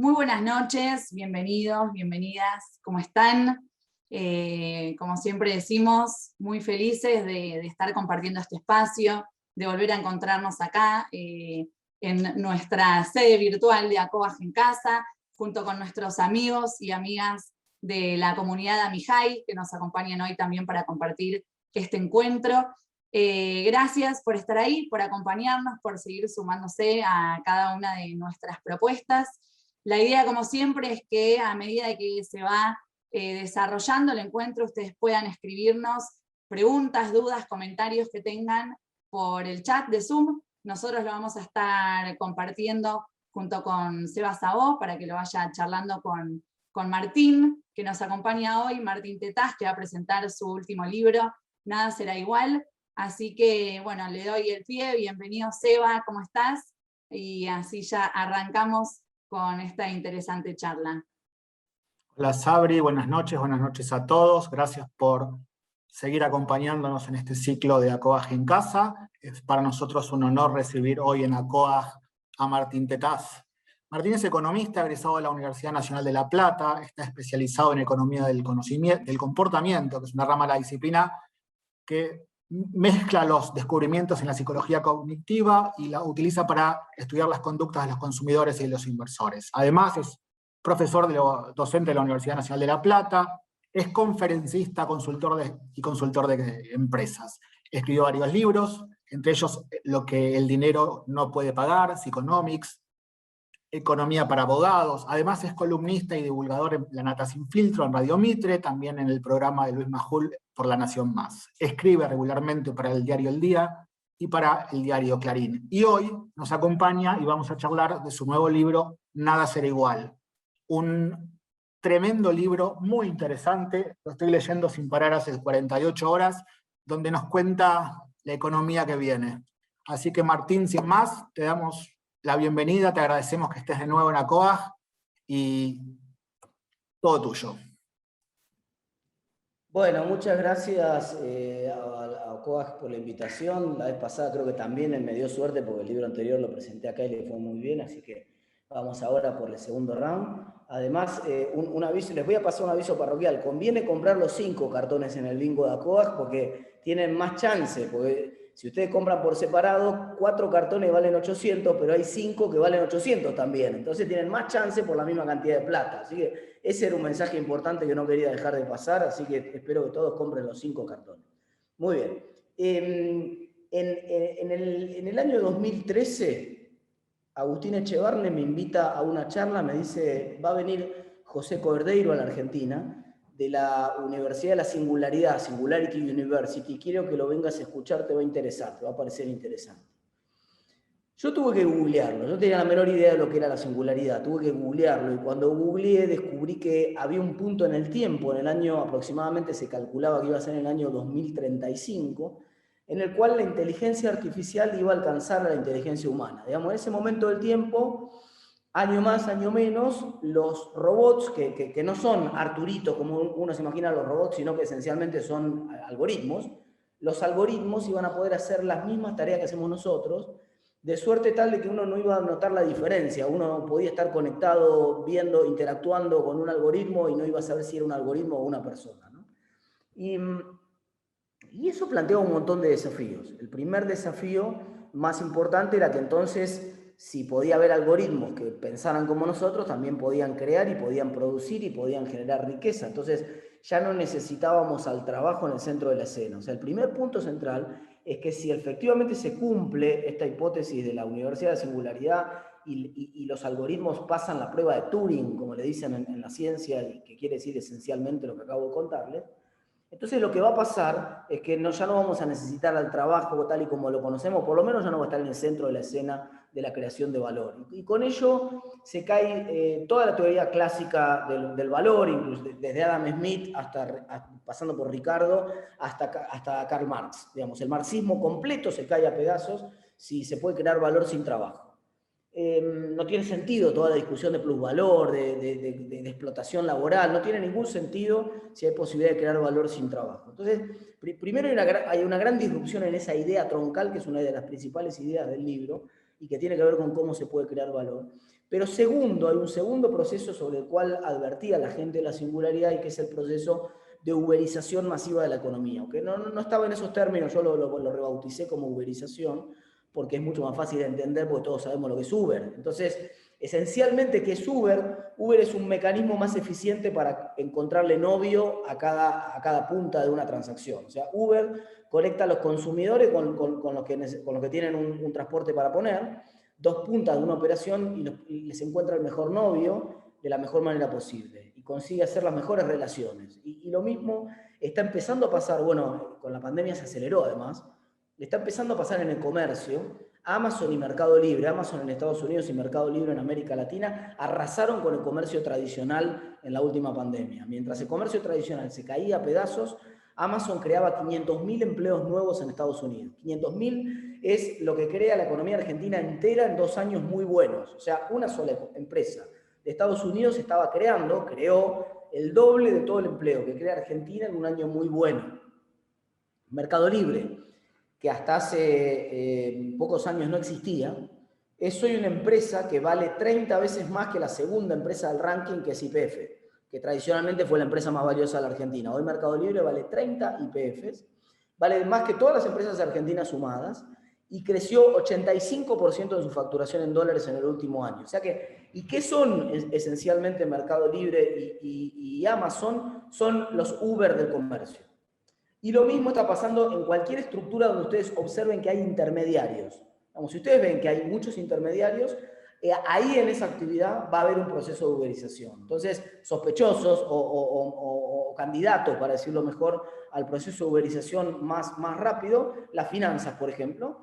Muy buenas noches, bienvenidos, bienvenidas, ¿cómo están? Como siempre decimos, muy felices de estar compartiendo este espacio, de volver a encontrarnos acá en nuestra sede virtual de ACOAG en Casa, junto con nuestros amigos y amigas de la comunidad Amijay, que nos acompañan hoy también para compartir este encuentro. Gracias por estar ahí, por acompañarnos, por seguir sumándose a cada una de nuestras propuestas. La idea, como siempre, es que a medida que se va desarrollando el encuentro, ustedes puedan escribirnos preguntas, dudas, comentarios que tengan por el chat de Zoom. Nosotros lo vamos a estar compartiendo junto con Seba Sabó, para que lo vaya charlando con Martín, que nos acompaña hoy, Martín Tetaz, que va a presentar su último libro, Nada será igual. Así que, bueno, le doy el pie. Bienvenido, Seba, ¿cómo estás? Y así ya arrancamos con esta interesante charla. Hola Sabri, buenas noches a todos. Gracias por seguir acompañándonos en este ciclo de ACOAG en Casa. Es para nosotros un honor recibir hoy en ACOAG a Martín Tetaz. Martín es economista egresado de la Universidad Nacional de La Plata, está especializado en economía del conocimiento, del comportamiento, que es una rama de la disciplina que mezcla los descubrimientos en la psicología cognitiva y la utiliza para estudiar las conductas de los consumidores y de los inversores. Además, es profesor docente de la Universidad Nacional de La Plata, es conferencista y consultor de empresas. Escribió varios libros, entre ellos Lo que el dinero no puede pagar, Psychonomics, Economía para abogados. Además es columnista y divulgador en La Nata Sin Filtro, en Radio Mitre, también en el programa de Luis Majul por La Nación Más. Escribe regularmente para el diario El Día y para el diario Clarín. Y hoy nos acompaña y vamos a charlar de su nuevo libro, Nada será igual. Un tremendo libro, muy interesante, lo estoy leyendo sin parar hace 48 horas, donde nos cuenta la economía que viene. Así que Martín, sin más, te damos la bienvenida, te agradecemos que estés de nuevo en ACOAG y todo tuyo. Bueno, muchas gracias a ACOAG por la invitación. La vez pasada creo que también me dio suerte porque el libro anterior lo presenté acá y le fue muy bien, así que vamos ahora por el segundo round. Además, un aviso, les voy a pasar un aviso parroquial. Conviene comprar los 5 cartones en el bingo de ACOAG porque tienen más chance, porque si ustedes compran por separado, 4 cartones valen 800, pero hay 5 que valen 800 también. Entonces tienen más chance por la misma cantidad de plata. Así que ese era un mensaje importante que no quería dejar de pasar, así que espero que todos compren los 5 cartones. Muy bien. En el año 2013, Agustín Echevarne me invita a una charla, me dice, va a venir José Cordeiro a la Argentina, de la Universidad de la Singularidad, Singularity University, quiero que lo vengas a escuchar, te va a interesar, te va a parecer interesante. Yo tuve que googlearlo, no tenía la menor idea de lo que era la singularidad, tuve que googlearlo y cuando googleé descubrí que había un punto en el tiempo, en el año aproximadamente se calculaba que iba a ser en el año 2035, en el cual la inteligencia artificial iba a alcanzar a la inteligencia humana. Digamos, en ese momento del tiempo, año más, año menos, los robots, que no son Arturitos como uno se imagina los robots, sino que esencialmente son algoritmos, los algoritmos iban a poder hacer las mismas tareas que hacemos nosotros, de suerte tal de que uno no iba a notar la diferencia, uno podía estar conectado, viendo, interactuando con un algoritmo y no iba a saber si era un algoritmo o una persona, ¿no? Y eso planteaba un montón de desafíos. El primer desafío más importante era que entonces, si podía haber algoritmos que pensaran como nosotros, también podían crear y podían producir y podían generar riqueza. Entonces ya no necesitábamos al trabajo en el centro de la escena. O sea, el primer punto central es que si efectivamente se cumple esta hipótesis de la Universidad de la Singularidad y los algoritmos pasan la prueba de Turing, como le dicen en la ciencia, y que quiere decir esencialmente lo que acabo de contarles, entonces lo que va a pasar es que ya no vamos a necesitar al trabajo tal y como lo conocemos, por lo menos ya no va a estar en el centro de la escena de la creación de valor. Y con ello se cae toda la teoría clásica del valor, incluso desde Adam Smith pasando por Ricardo hasta Karl Marx. Digamos, el marxismo completo se cae a pedazos si se puede crear valor sin trabajo. No tiene sentido toda la discusión de plusvalor, de explotación laboral, no tiene ningún sentido si hay posibilidad de crear valor sin trabajo. Entonces, primero hay una gran disrupción en esa idea troncal, que es una de las principales ideas del libro, y que tiene que ver con cómo se puede crear valor. Pero segundo, hay un segundo proceso sobre el cual advertía la gente de la singularidad y que es el proceso de uberización masiva de la economía. Aunque no estaba en esos términos, yo lo rebauticé como uberización, porque es mucho más fácil de entender porque todos sabemos lo que es Uber. Entonces, esencialmente, ¿qué es Uber? Uber es un mecanismo más eficiente para encontrarle novio a cada punta de una transacción. O sea, Uber conecta a los consumidores con los que tienen un transporte para poner, dos puntas de una operación y les encuentra el mejor novio de la mejor manera posible y consigue hacer las mejores relaciones. Y lo mismo está empezando a pasar, bueno, con la pandemia se aceleró además, está empezando a pasar en el comercio. Amazon y Mercado Libre, Amazon en Estados Unidos y Mercado Libre en América Latina, arrasaron con el comercio tradicional en la última pandemia. Mientras el comercio tradicional se caía a pedazos, Amazon creaba 500.000 empleos nuevos en Estados Unidos. 500.000 es lo que crea la economía argentina entera en 2 años muy buenos. O sea, una sola empresa de Estados Unidos creó el doble de todo el empleo que crea Argentina en un año muy bueno. Mercado Libre, que hasta hace pocos años no existía, es hoy una empresa que vale 30 veces más que la segunda empresa del ranking, que es YPF, que tradicionalmente fue la empresa más valiosa de la Argentina. Hoy Mercado Libre vale 30 YPFs, vale más que todas las empresas argentinas sumadas, y creció 85% de su facturación en dólares en el último año. O sea que, ¿y qué son esencialmente Mercado Libre y Amazon? Son los Uber del comercio. Y lo mismo está pasando en cualquier estructura donde ustedes observen que hay intermediarios. Vamos, si ustedes ven que hay muchos intermediarios, ahí en esa actividad va a haber un proceso de uberización. Entonces, sospechosos o candidatos, para decirlo mejor, al proceso de uberización más rápido, las finanzas, por ejemplo.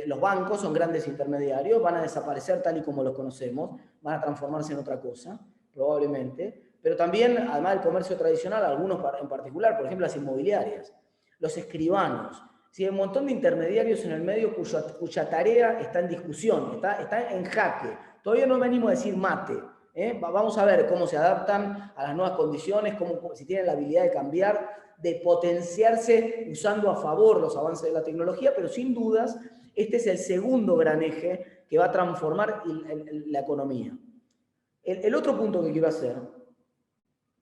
Los bancos son grandes intermediarios, van a desaparecer tal y como los conocemos, van a transformarse en otra cosa, probablemente. Pero también, además del comercio tradicional, algunos en particular, por ejemplo, las inmobiliarias, los escribanos. Sí, hay un montón de intermediarios en el medio cuya tarea está en discusión, está en jaque. Todavía no me animo a decir mate. Vamos a ver cómo se adaptan a las nuevas condiciones, si tienen la habilidad de cambiar, de potenciarse usando a favor los avances de la tecnología, pero sin dudas, este es el segundo gran eje que va a transformar la economía. El otro punto que quiero hacer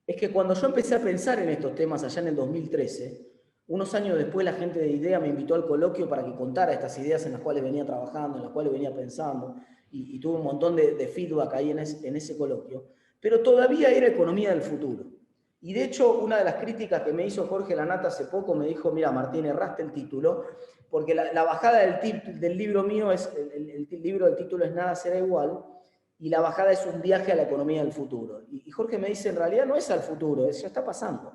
es que cuando yo empecé a pensar en estos temas allá en el 2013, unos años después la gente de IDEA me invitó al coloquio para que contara estas ideas en las cuales venía trabajando, en las cuales venía pensando, y tuve un montón de feedback ahí en ese coloquio, pero todavía era economía del futuro. Y de hecho, una de las críticas que me hizo Jorge Lanata hace poco me dijo, mira Martín, erraste el título, porque la bajada del libro mío, el libro del título es Nada será igual, y la bajada es un viaje a la economía del futuro. Y Jorge me dice, en realidad no es al futuro, ya está pasando.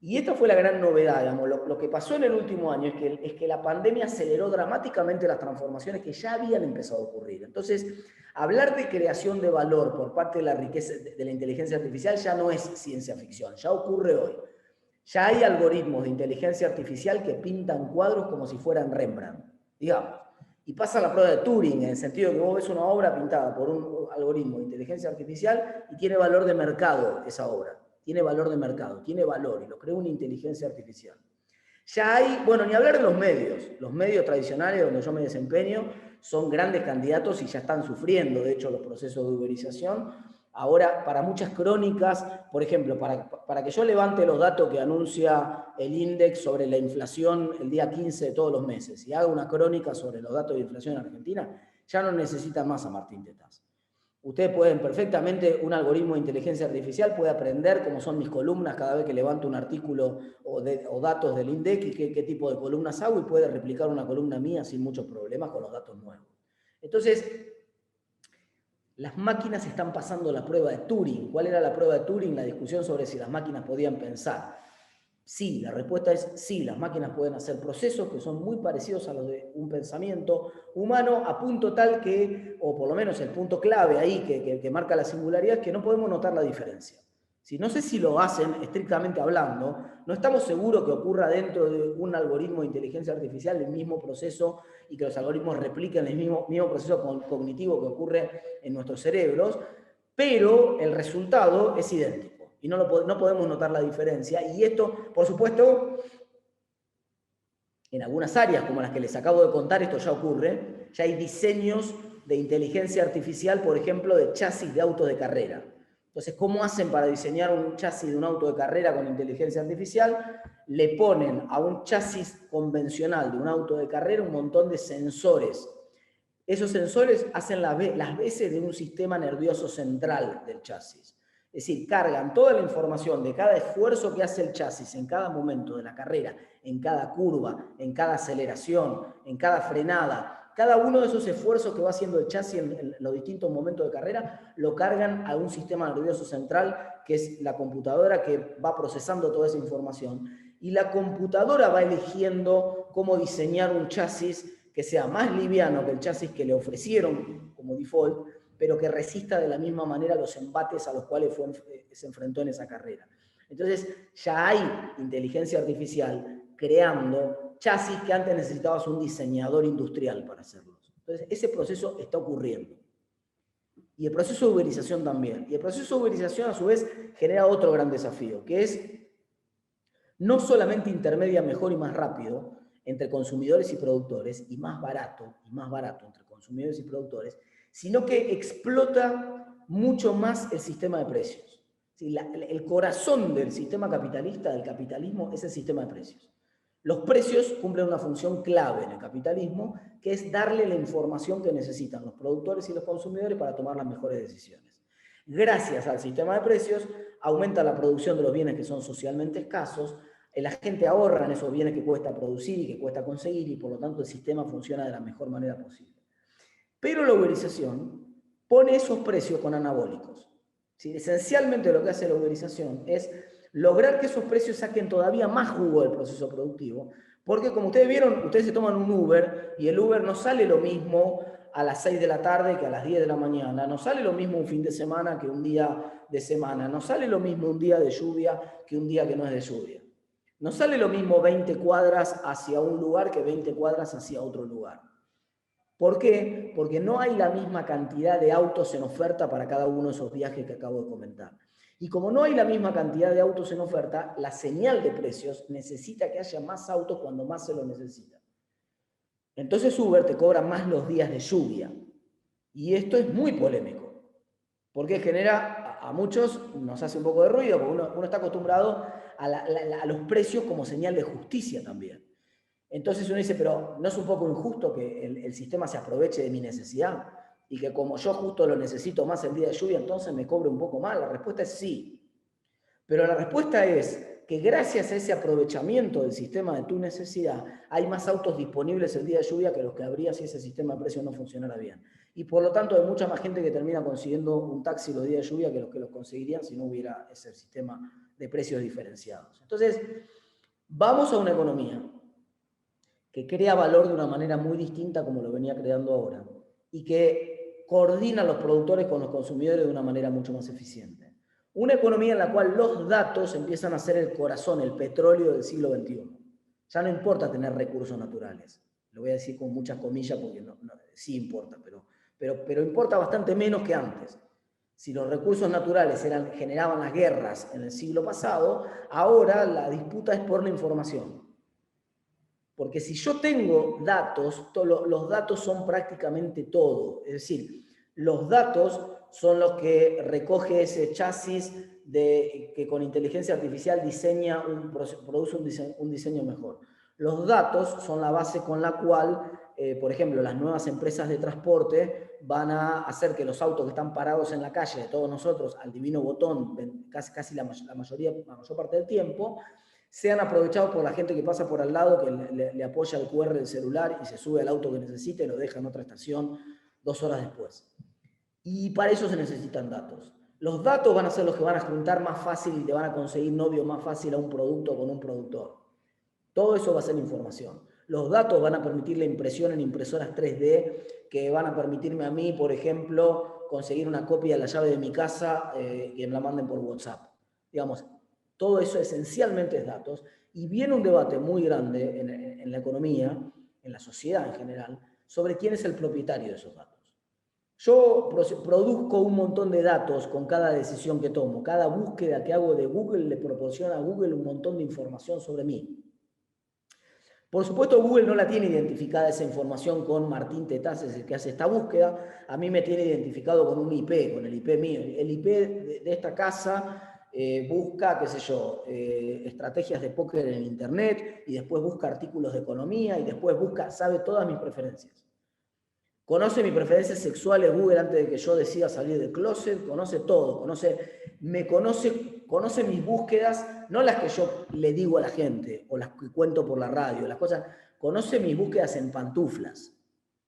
Y esta fue la gran novedad, digamos. Lo que pasó en el último año es que la pandemia aceleró dramáticamente las transformaciones que ya habían empezado a ocurrir. Entonces, hablar de creación de valor por parte de la riqueza de la inteligencia artificial ya no es ciencia ficción, ya ocurre hoy. Ya hay algoritmos de inteligencia artificial que pintan cuadros como si fueran Rembrandt, digamos. Y pasa la prueba de Turing, en el sentido de que vos ves una obra pintada por un algoritmo de inteligencia artificial y tiene valor de mercado esa obra. Tiene valor de mercado, tiene valor, y lo crea una inteligencia artificial. Ya hay, bueno, ni hablar de los medios tradicionales donde yo me desempeño son grandes candidatos y ya están sufriendo, de hecho, los procesos de uberización. Ahora, para muchas crónicas, por ejemplo, para que yo levante los datos que anuncia el INDEX sobre la inflación el día 15 de todos los meses y haga una crónica sobre los datos de inflación en Argentina, ya no necesitan más a Martín Tetaz. Ustedes pueden perfectamente, un algoritmo de inteligencia artificial puede aprender cómo son mis columnas cada vez que levanto un artículo o datos del INDEC y qué tipo de columnas hago, y puede replicar una columna mía sin muchos problemas con los datos nuevos. Entonces, las máquinas están pasando la prueba de Turing. ¿Cuál era la prueba de Turing? La discusión sobre si las máquinas podían pensar. Sí, la respuesta es sí, las máquinas pueden hacer procesos que son muy parecidos a los de un pensamiento humano, a punto tal que, o por lo menos el punto clave ahí que marca la singularidad, es que no podemos notar la diferencia. Si no sé si lo hacen estrictamente hablando, no estamos seguros que ocurra dentro de un algoritmo de inteligencia artificial el mismo proceso y que los algoritmos repliquen el mismo proceso cognitivo que ocurre en nuestros cerebros, pero el resultado es idéntico. Y no podemos notar la diferencia. Y esto, por supuesto, en algunas áreas como las que les acabo de contar, esto ya ocurre. Ya hay diseños de inteligencia artificial, por ejemplo, de chasis de autos de carrera. Entonces, ¿cómo hacen para diseñar un chasis de un auto de carrera con inteligencia artificial? Le ponen a un chasis convencional de un auto de carrera un montón de sensores. Esos sensores hacen las veces de un sistema nervioso central del chasis. Es decir, cargan toda la información de cada esfuerzo que hace el chasis en cada momento de la carrera, en cada curva, en cada aceleración, en cada frenada. Cada uno de esos esfuerzos que va haciendo el chasis en los distintos momentos de carrera lo cargan a un sistema nervioso central, que es la computadora que va procesando toda esa información. Y la computadora va eligiendo cómo diseñar un chasis que sea más liviano que el chasis que le ofrecieron como default, pero que resista de la misma manera los embates a los cuales se enfrentó en esa carrera. Entonces, ya hay inteligencia artificial creando chasis que antes necesitabas un diseñador industrial para hacerlos. Entonces, ese proceso está ocurriendo. Y el proceso de uberización también. Y el proceso de uberización, a su vez, genera otro gran desafío, que es no solamente intermedia mejor y más rápido entre consumidores y productores, y más barato entre consumidores y productores, sino que explota mucho más el sistema de precios. El corazón del sistema capitalista, del capitalismo, es el sistema de precios. Los precios cumplen una función clave en el capitalismo, que es darle la información que necesitan los productores y los consumidores para tomar las mejores decisiones. Gracias al sistema de precios, aumenta la producción de los bienes que son socialmente escasos, la gente ahorra en esos bienes que cuesta producir y que cuesta conseguir, y por lo tanto el sistema funciona de la mejor manera posible. Pero la uberización pone esos precios con anabólicos. ¿Sí? Esencialmente lo que hace la uberización es lograr que esos precios saquen todavía más jugo del proceso productivo, porque como ustedes vieron, ustedes se toman un Uber y el Uber no sale lo mismo a las 6 de la tarde que a las 10 de la mañana, no sale lo mismo un fin de semana que un día de semana, no sale lo mismo un día de lluvia que un día que no es de lluvia. No sale lo mismo 20 cuadras hacia un lugar que 20 cuadras hacia otro lugar. ¿Por qué? Porque no hay la misma cantidad de autos en oferta para cada uno de esos viajes que acabo de comentar. Y como no hay la misma cantidad de autos en oferta, la señal de precios necesita que haya más autos cuando más se lo necesita. Entonces Uber te cobra más los días de lluvia. Y esto es muy polémico, porque genera, a muchos nos hace un poco de ruido, porque uno está acostumbrado a los precios como señal de justicia también. Entonces uno dice, pero ¿no es un poco injusto que el sistema se aproveche de mi necesidad? Y que como yo justo lo necesito más el día de lluvia, entonces me cobre un poco más. La respuesta es sí. Pero la respuesta es que gracias a ese aprovechamiento del sistema de tu necesidad, hay más autos disponibles el día de lluvia que los que habría si ese sistema de precios no funcionara bien. Y por lo tanto hay mucha más gente que termina consiguiendo un taxi los días de lluvia que los conseguirían si no hubiera ese sistema de precios diferenciados. Entonces, vamos a una economía que crea valor de una manera muy distinta como lo venía creando ahora, y que coordina a los productores con los consumidores de una manera mucho más eficiente. Una economía en la cual los datos empiezan a ser el corazón, el petróleo del siglo XXI. Ya no importa tener recursos naturales. Lo voy a decir con muchas comillas porque sí importa, pero importa bastante menos que antes. Si los recursos naturales generaban las guerras en el siglo pasado, ahora la disputa es por la información. Porque si yo tengo datos, los datos son prácticamente todo. Es decir, los datos son los que recoge ese chasis que con inteligencia artificial produce un diseño mejor. Los datos son la base con la cual, por ejemplo, las nuevas empresas de transporte van a hacer que los autos que están parados en la calle de todos nosotros, al divino botón, casi la mayor parte del tiempo, sean aprovechados por la gente que pasa por al lado, que le apoya el QR del celular y se sube al auto que necesite y lo deja en otra estación 2 horas después. Y para eso se necesitan datos. Los datos van a ser los que van a juntar más fácil y te van a conseguir novio más fácil a un producto con un productor. Todo eso va a ser información. Los datos van a permitir la impresión en impresoras 3D, que van a permitirme a mí, por ejemplo, conseguir una copia de la llave de mi casa que me la manden por WhatsApp. Digamos, todo eso esencialmente es datos, y viene un debate muy grande en la economía, en la sociedad en general, sobre quién es el propietario de esos datos. Yo produzco un montón de datos con cada decisión que tomo. Cada búsqueda que hago de Google le proporciona a Google un montón de información sobre mí. Por supuesto, Google no la tiene identificada esa información con Martín Tetaz, es el que hace esta búsqueda. A mí me tiene identificado con un IP, con el IP mío. El IP de esta casa busca, qué sé yo, estrategias de póker en internet, y después busca artículos de economía, y después sabe todas mis preferencias. Conoce mis preferencias sexuales Google antes de que yo decida salir del closet, conoce todo, conoce mis búsquedas, no las que yo le digo a la gente o las que cuento por la radio, las cosas, conoce mis búsquedas en pantuflas.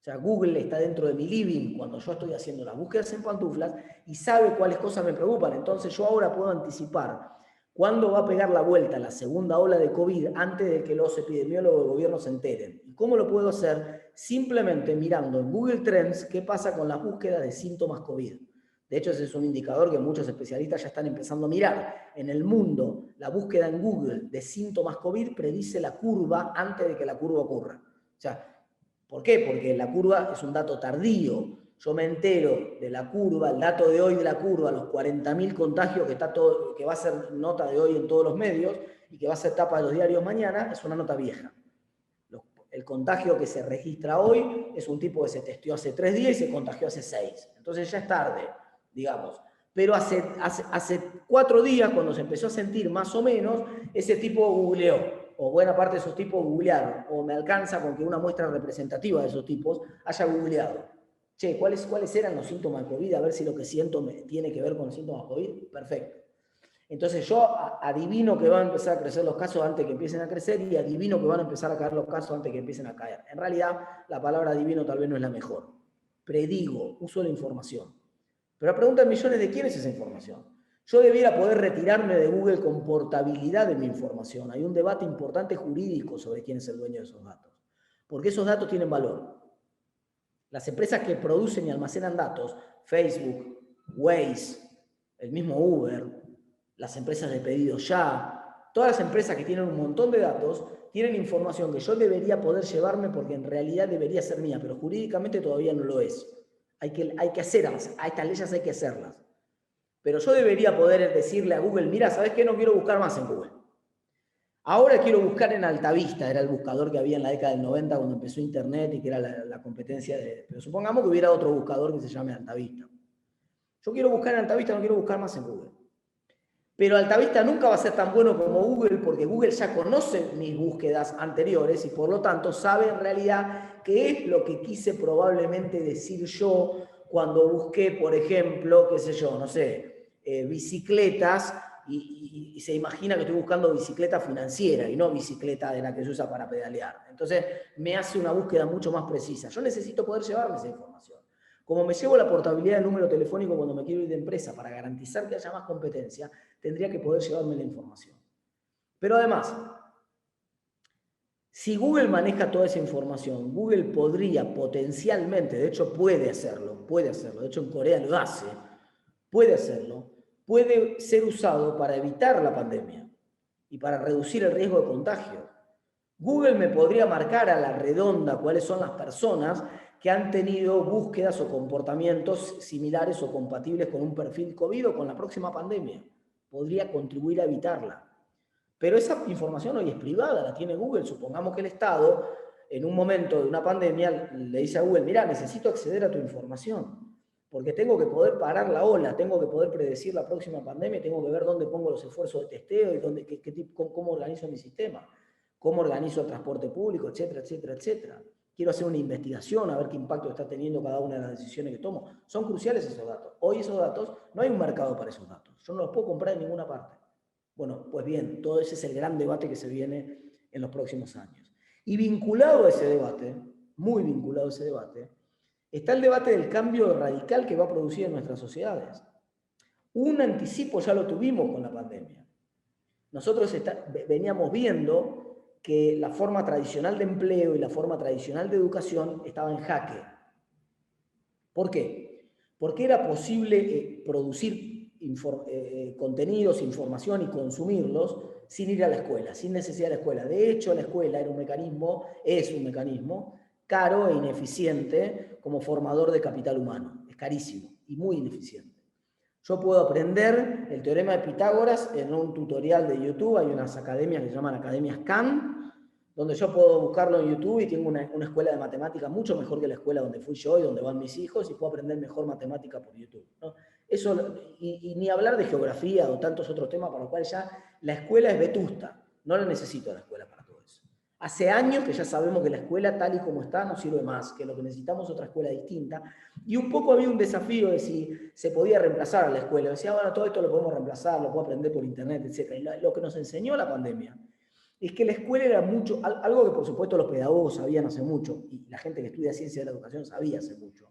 O sea, Google está dentro de mi living cuando yo estoy haciendo las búsquedas en pantuflas y sabe cuáles cosas me preocupan. Entonces yo ahora puedo anticipar cuándo va a pegar la vuelta la segunda ola de COVID antes de que los epidemiólogos del gobierno se enteren. ¿Y cómo lo puedo hacer? Simplemente mirando en Google Trends qué pasa con las búsquedas de síntomas COVID. De hecho, ese es un indicador que muchos especialistas ya están empezando a mirar. En el mundo, la búsqueda en Google de síntomas COVID predice la curva antes de que la curva ocurra. O sea, ¿por qué? Porque la curva es un dato tardío. Yo me entero de la curva, el dato de hoy de la curva, los 40.000 contagios que va a ser nota de hoy en todos los medios y que va a ser tapa de los diarios mañana, es una nota vieja. El contagio que se registra hoy es un tipo que se testeó hace 3 días y se contagió hace 6. Entonces ya es tarde, digamos. Pero hace 4 días, cuando se empezó a sentir más o menos, ese tipo googleó, o buena parte de esos tipos googlearon, o me alcanza con que una muestra representativa de esos tipos haya googleado. Che, ¿cuáles eran los síntomas de COVID? A ver si lo que siento tiene que ver con síntomas de COVID. Perfecto. Entonces yo adivino que van a empezar a crecer los casos antes que empiecen a crecer, y adivino que van a empezar a caer los casos antes que empiecen a caer. En realidad, la palabra adivino tal vez no es la mejor. Predigo, uso la información. Pero la pregunta de millones de quién es esa información. Yo debiera poder retirarme de Google con portabilidad de mi información. Hay un debate importante jurídico sobre quién es el dueño de esos datos. Porque esos datos tienen valor. Las empresas que producen y almacenan datos, Facebook, Waze, el mismo Uber, las empresas de pedido ya, todas las empresas que tienen un montón de datos, tienen información que yo debería poder llevarme porque en realidad debería ser mía, pero jurídicamente todavía no lo es. Hay que hacerlas, a estas leyes hay que hacerlas. Pero yo debería poder decirle a Google, mira, ¿sabes qué? No quiero buscar más en Google. Ahora quiero buscar en Altavista, era el buscador que había en la década del 90 cuando empezó Internet y que era la competencia de... Pero supongamos que hubiera otro buscador que se llame Altavista. Yo quiero buscar en Altavista, no quiero buscar más en Google. Pero Altavista nunca va a ser tan bueno como Google porque Google ya conoce mis búsquedas anteriores y por lo tanto sabe en realidad qué es lo que quise probablemente decir yo cuando busqué, por ejemplo, qué sé yo, no sé, bicicletas y se imagina que estoy buscando bicicleta financiera y no bicicleta de la que se usa para pedalear. Entonces me hace una búsqueda mucho más precisa. Yo necesito poder llevarme esa información. Como me llevo la portabilidad del número telefónico cuando me quiero ir de empresa para garantizar que haya más competencia, tendría que poder llevarme la información. Pero además, si Google maneja toda esa información, Google podría potencialmente, de hecho puede hacerlo, de hecho en Corea lo hace, puede hacerlo, puede ser usado para evitar la pandemia y para reducir el riesgo de contagio. Google me podría marcar a la redonda cuáles son las personas que han tenido búsquedas o comportamientos similares o compatibles con un perfil COVID o con la próxima pandemia. Podría contribuir a evitarla. Pero esa información hoy es privada, la tiene Google. Supongamos que el Estado, en un momento de una pandemia, le dice a Google, mira, necesito acceder a tu información, porque tengo que poder parar la ola, tengo que poder predecir la próxima pandemia, tengo que ver dónde pongo los esfuerzos de testeo y cómo organizo mi sistema, cómo organizo el transporte público, etcétera, etcétera, etcétera. Quiero hacer una investigación a ver qué impacto está teniendo cada una de las decisiones que tomo. Son cruciales esos datos. Hoy esos datos, no hay un mercado para esos datos. Yo no los puedo comprar en ninguna parte. Bueno, pues bien, todo ese es el gran debate que se viene en los próximos años. Y vinculado a ese debate, muy vinculado a ese debate, está el debate del cambio radical que va a producir en nuestras sociedades. Un anticipo ya lo tuvimos con la pandemia. Nosotros veníamos viendo que la forma tradicional de empleo y la forma tradicional de educación estaba en jaque. ¿Por qué? Porque era posible producir contenidos, información y consumirlos sin ir a la escuela, sin necesidad de la escuela. De hecho, la escuela es un mecanismo caro e ineficiente como formador de capital humano. Es carísimo y muy ineficiente. Yo puedo aprender el teorema de Pitágoras en un tutorial de YouTube. Hay unas academias que se llaman Academias Khan, donde yo puedo buscarlo en YouTube y tengo una escuela de matemática mucho mejor que la escuela donde fui yo y donde van mis hijos, y puedo aprender mejor matemática por YouTube, ¿no? Eso, y ni hablar de geografía o tantos otros temas para los cuales ya la escuela es vetusta. No la necesito la escuela para todo eso. Hace años que ya sabemos que la escuela tal y como está no sirve más, que lo que necesitamos es otra escuela distinta. Y un poco había un desafío de si se podía reemplazar a la escuela. Decía, bueno, todo esto lo podemos reemplazar, lo puedo aprender por internet, etc. Y lo que nos enseñó la pandemia es que la escuela era mucho, algo que por supuesto los pedagogos sabían hace mucho, y la gente que estudia ciencia de la educación sabía hace mucho,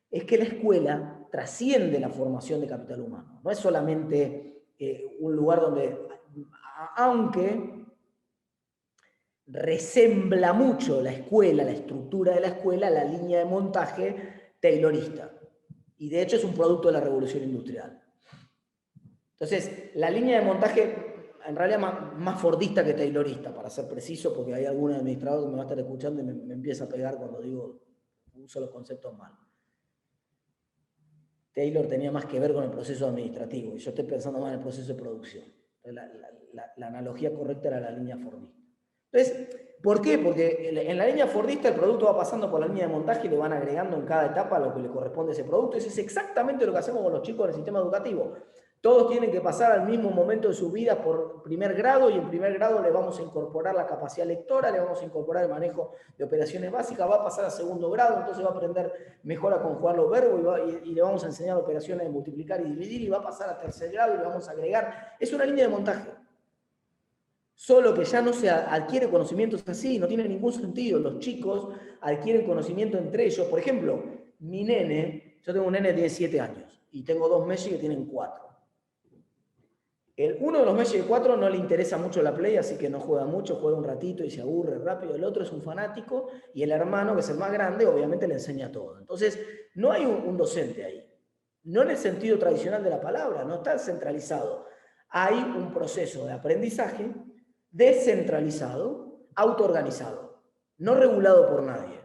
es que la escuela trasciende la formación de capital humano. No es solamente un lugar donde, aunque resembla mucho la escuela, la estructura de la escuela, la línea de montaje taylorista. Y de hecho es un producto de la revolución industrial. Entonces, la línea de montaje en realidad más fordista que taylorista, para ser preciso, porque hay algún administrador que me va a estar escuchando y me empieza a pegar cuando digo, uso los conceptos mal. Taylor tenía más que ver con el proceso administrativo, y yo estoy pensando más en el proceso de producción. La analogía correcta era la línea fordista. Entonces, ¿por qué? Porque en la línea fordista el producto va pasando por la línea de montaje y le van agregando en cada etapa lo que le corresponde a ese producto. Eso es exactamente lo que hacemos con los chicos en el sistema educativo. Todos tienen que pasar al mismo momento de su vida por primer grado, y en primer grado le vamos a incorporar la capacidad lectora, le vamos a incorporar el manejo de operaciones básicas, va a pasar a segundo grado, entonces va a aprender mejor a conjugar los verbos y le vamos a enseñar operaciones de multiplicar y dividir, y va a pasar a tercer grado y le vamos a agregar. Es una línea de montaje. Solo que ya no se adquiere conocimientos así, no tiene ningún sentido. Los chicos adquieren conocimiento entre ellos. Por ejemplo, mi nene, yo tengo un nene que tiene 7 años y tengo 2 Messi que tienen 4. Uno de los Messi de 4 no le interesa mucho la Play, así que no juega mucho, juega un ratito y se aburre rápido. El otro es un fanático, y el hermano, que es el más grande, obviamente le enseña todo. Entonces, no hay un docente ahí. No en el sentido tradicional de la palabra, no está centralizado. Hay un proceso de aprendizaje descentralizado, autoorganizado, no regulado por nadie.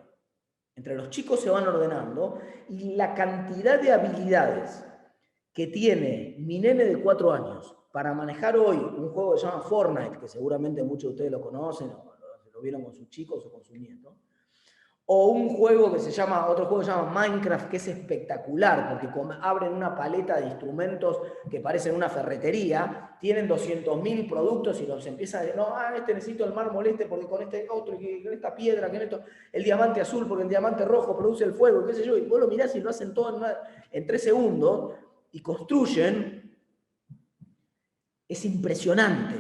Entre los chicos se van ordenando, y la cantidad de habilidades que tiene mi nene de 4 años para manejar hoy un juego que se llama Fortnite, que seguramente muchos de ustedes lo conocen o lo vieron con sus chicos o con sus nietos, o un juego que se llama, otro juego que se llama Minecraft, que es espectacular, porque abren una paleta de instrumentos que parecen una ferretería, tienen 200.000 productos y los empiezan a decir, no, necesito el mármol porque con este otro, y con esta piedra, con esto, el diamante azul, porque el diamante rojo produce el fuego, qué sé yo, y vos lo mirás y lo hacen todo en 3 segundos, y construyen. Es impresionante.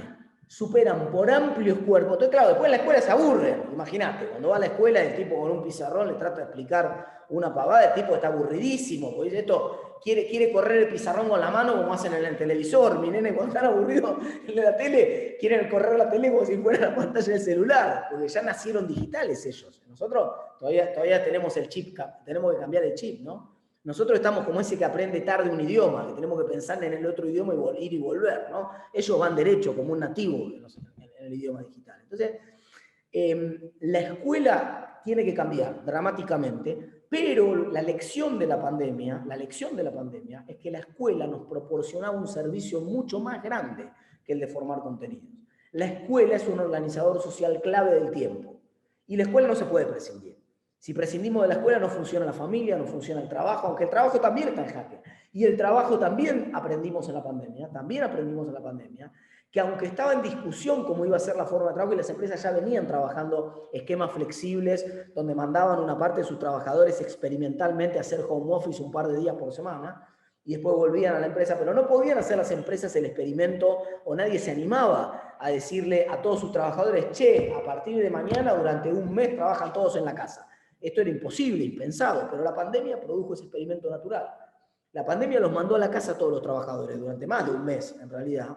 Superan por amplios cuerpos. Entonces, claro, después en la escuela se aburre. Imagínate, cuando va a la escuela, el tipo con un pizarrón le trata de explicar una pavada, el tipo está aburridísimo, porque esto quiere correr el pizarrón con la mano como hacen en el televisor. Mi nene, cuando están aburridos en la tele, quieren correr la tele como si fuera la pantalla del celular, porque ya nacieron digitales ellos. Nosotros todavía tenemos el chip, tenemos que cambiar el chip, ¿no? Nosotros estamos como ese que aprende tarde un idioma, que tenemos que pensar en el otro idioma y ir y volver, ¿no? Ellos van derecho, como un nativo en el idioma digital. Entonces, la escuela tiene que cambiar dramáticamente, pero la lección de la pandemia es que la escuela nos proporcionaba un servicio mucho más grande que el de formar contenidos. La escuela es un organizador social clave del tiempo, y la escuela no se puede prescindir. Si prescindimos de la escuela, no funciona la familia, no funciona el trabajo, aunque el trabajo también está en jaque. Y el trabajo también aprendimos en la pandemia, que aunque estaba en discusión cómo iba a ser la forma de trabajo, y las empresas ya venían trabajando esquemas flexibles, donde mandaban una parte de sus trabajadores experimentalmente a hacer home office un par de días por semana, y después volvían a la empresa, pero no podían hacer las empresas el experimento, o nadie se animaba a decirle a todos sus trabajadores, che, a partir de mañana, durante un mes, trabajan todos en la casa. Esto era imposible, impensado, pero la pandemia produjo ese experimento natural. La pandemia los mandó a la casa a todos los trabajadores durante más de un mes, en realidad.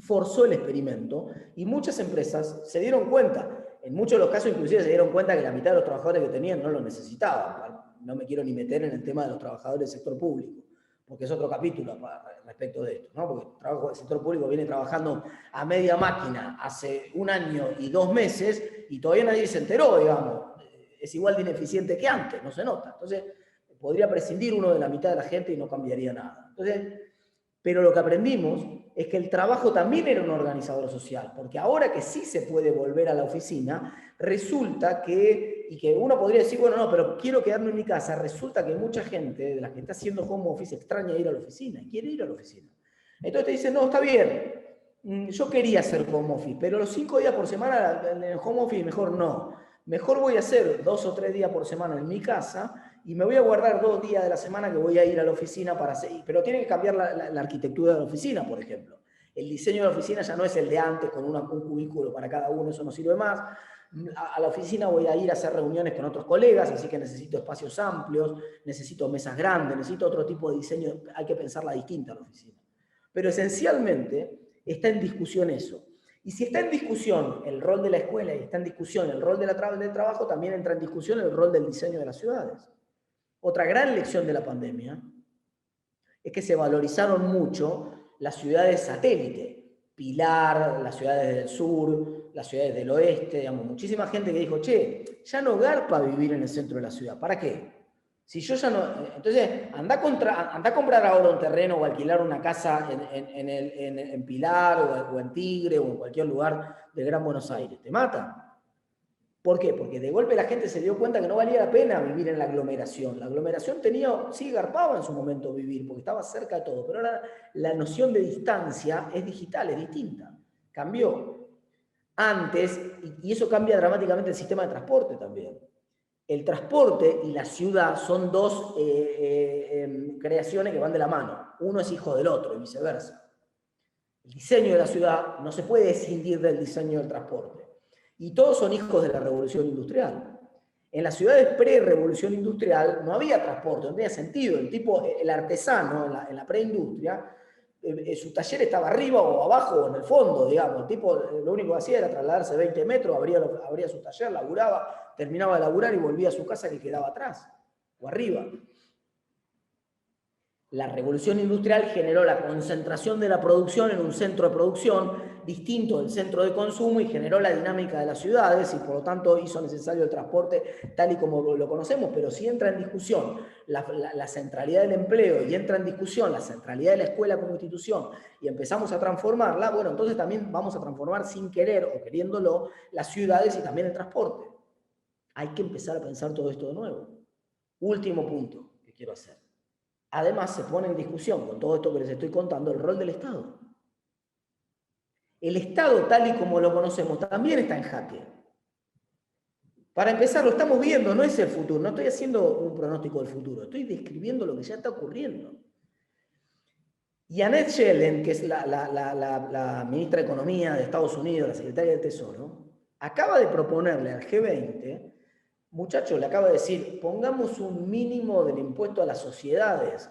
Forzó el experimento, y muchas empresas se dieron cuenta. En muchos de los casos, inclusive, se dieron cuenta que la mitad de los trabajadores que tenían no lo necesitaban. No me quiero ni meter en el tema de los trabajadores del sector público, porque es otro capítulo respecto de esto, ¿no? Porque el trabajo del sector público viene trabajando a media máquina hace 1 año y 2 meses, y todavía nadie se enteró, digamos. Es igual de ineficiente que antes, no se nota. Entonces, podría prescindir uno de la mitad de la gente y no cambiaría nada. Entonces, pero lo que aprendimos es que el trabajo también era un organizador social, porque ahora que sí se puede volver a la oficina, resulta que, y que uno podría decir, bueno, no, pero quiero quedarme en mi casa, resulta que mucha gente de la que está haciendo home office extraña ir a la oficina, y quiere ir a la oficina. Entonces te dicen, no, está bien, yo quería hacer home office, pero los 5 días por semana en el home office mejor no. Mejor voy a hacer 2 o 3 días por semana en mi casa y me voy a guardar 2 días de la semana que voy a ir a la oficina para hacer, pero tiene que cambiar la arquitectura de la oficina, por ejemplo. El diseño de la oficina ya no es el de antes, con un cubículo para cada uno, eso no sirve más. A la oficina voy a ir a hacer reuniones con otros colegas, así que necesito espacios amplios, necesito mesas grandes, necesito otro tipo de diseño, hay que pensarla distinta a la oficina. Pero esencialmente está en discusión eso. Y si está en discusión el rol de la escuela y está en discusión el rol del trabajo, también entra en discusión el rol del diseño de las ciudades. Otra gran lección de la pandemia es que se valorizaron mucho las ciudades satélite. Pilar, las ciudades del sur, las ciudades del oeste, digamos, muchísima gente que dijo, che, ya no garpa vivir en el centro de la ciudad, ¿para qué? Si yo ya no... Entonces, anda a comprar ahora un terreno o alquilar una casa en Pilar o en Tigre o en cualquier lugar del Gran Buenos Aires. Te mata. ¿Por qué? Porque de golpe la gente se dio cuenta que no valía la pena vivir en la aglomeración. La aglomeración sí garpaba en su momento vivir, porque estaba cerca de todo, pero ahora la noción de distancia es digital, es distinta. Cambió. Antes, y eso cambia dramáticamente el sistema de transporte también. El transporte y la ciudad son dos creaciones que van de la mano. Uno es hijo del otro y viceversa. El diseño de la ciudad no se puede escindir del diseño del transporte. Y todos son hijos de la revolución industrial. En las ciudades pre-revolución industrial no había transporte, no tenía sentido. El artesano en la preindustria, su taller estaba arriba o abajo o en el fondo, digamos. El tipo lo único que hacía era trasladarse 20 metros, abría su taller, laburaba, terminaba de laburar y volvía a su casa que quedaba atrás o arriba. La revolución industrial generó la concentración de la producción en un centro de producción distinto del centro de consumo y generó la dinámica de las ciudades y por lo tanto hizo necesario el transporte tal y como lo conocemos, pero si entra en discusión la centralidad del empleo y entra en discusión la centralidad de la escuela como institución y empezamos a transformarla, bueno, entonces también vamos a transformar sin querer o queriéndolo las ciudades y también el transporte. Hay que empezar a pensar todo esto de nuevo. Último punto que quiero hacer. Además, se pone en discusión, con todo esto que les estoy contando, el rol del Estado. El Estado, tal y como lo conocemos, también está en jaque. Para empezar, lo estamos viendo, no es el futuro, no estoy haciendo un pronóstico del futuro, estoy describiendo lo que ya está ocurriendo. Janet Yellen, que es la ministra de Economía de Estados Unidos, la secretaria del Tesoro, acaba de proponerle al G20, muchachos, le acaba de decir, pongamos un mínimo del impuesto a las sociedades,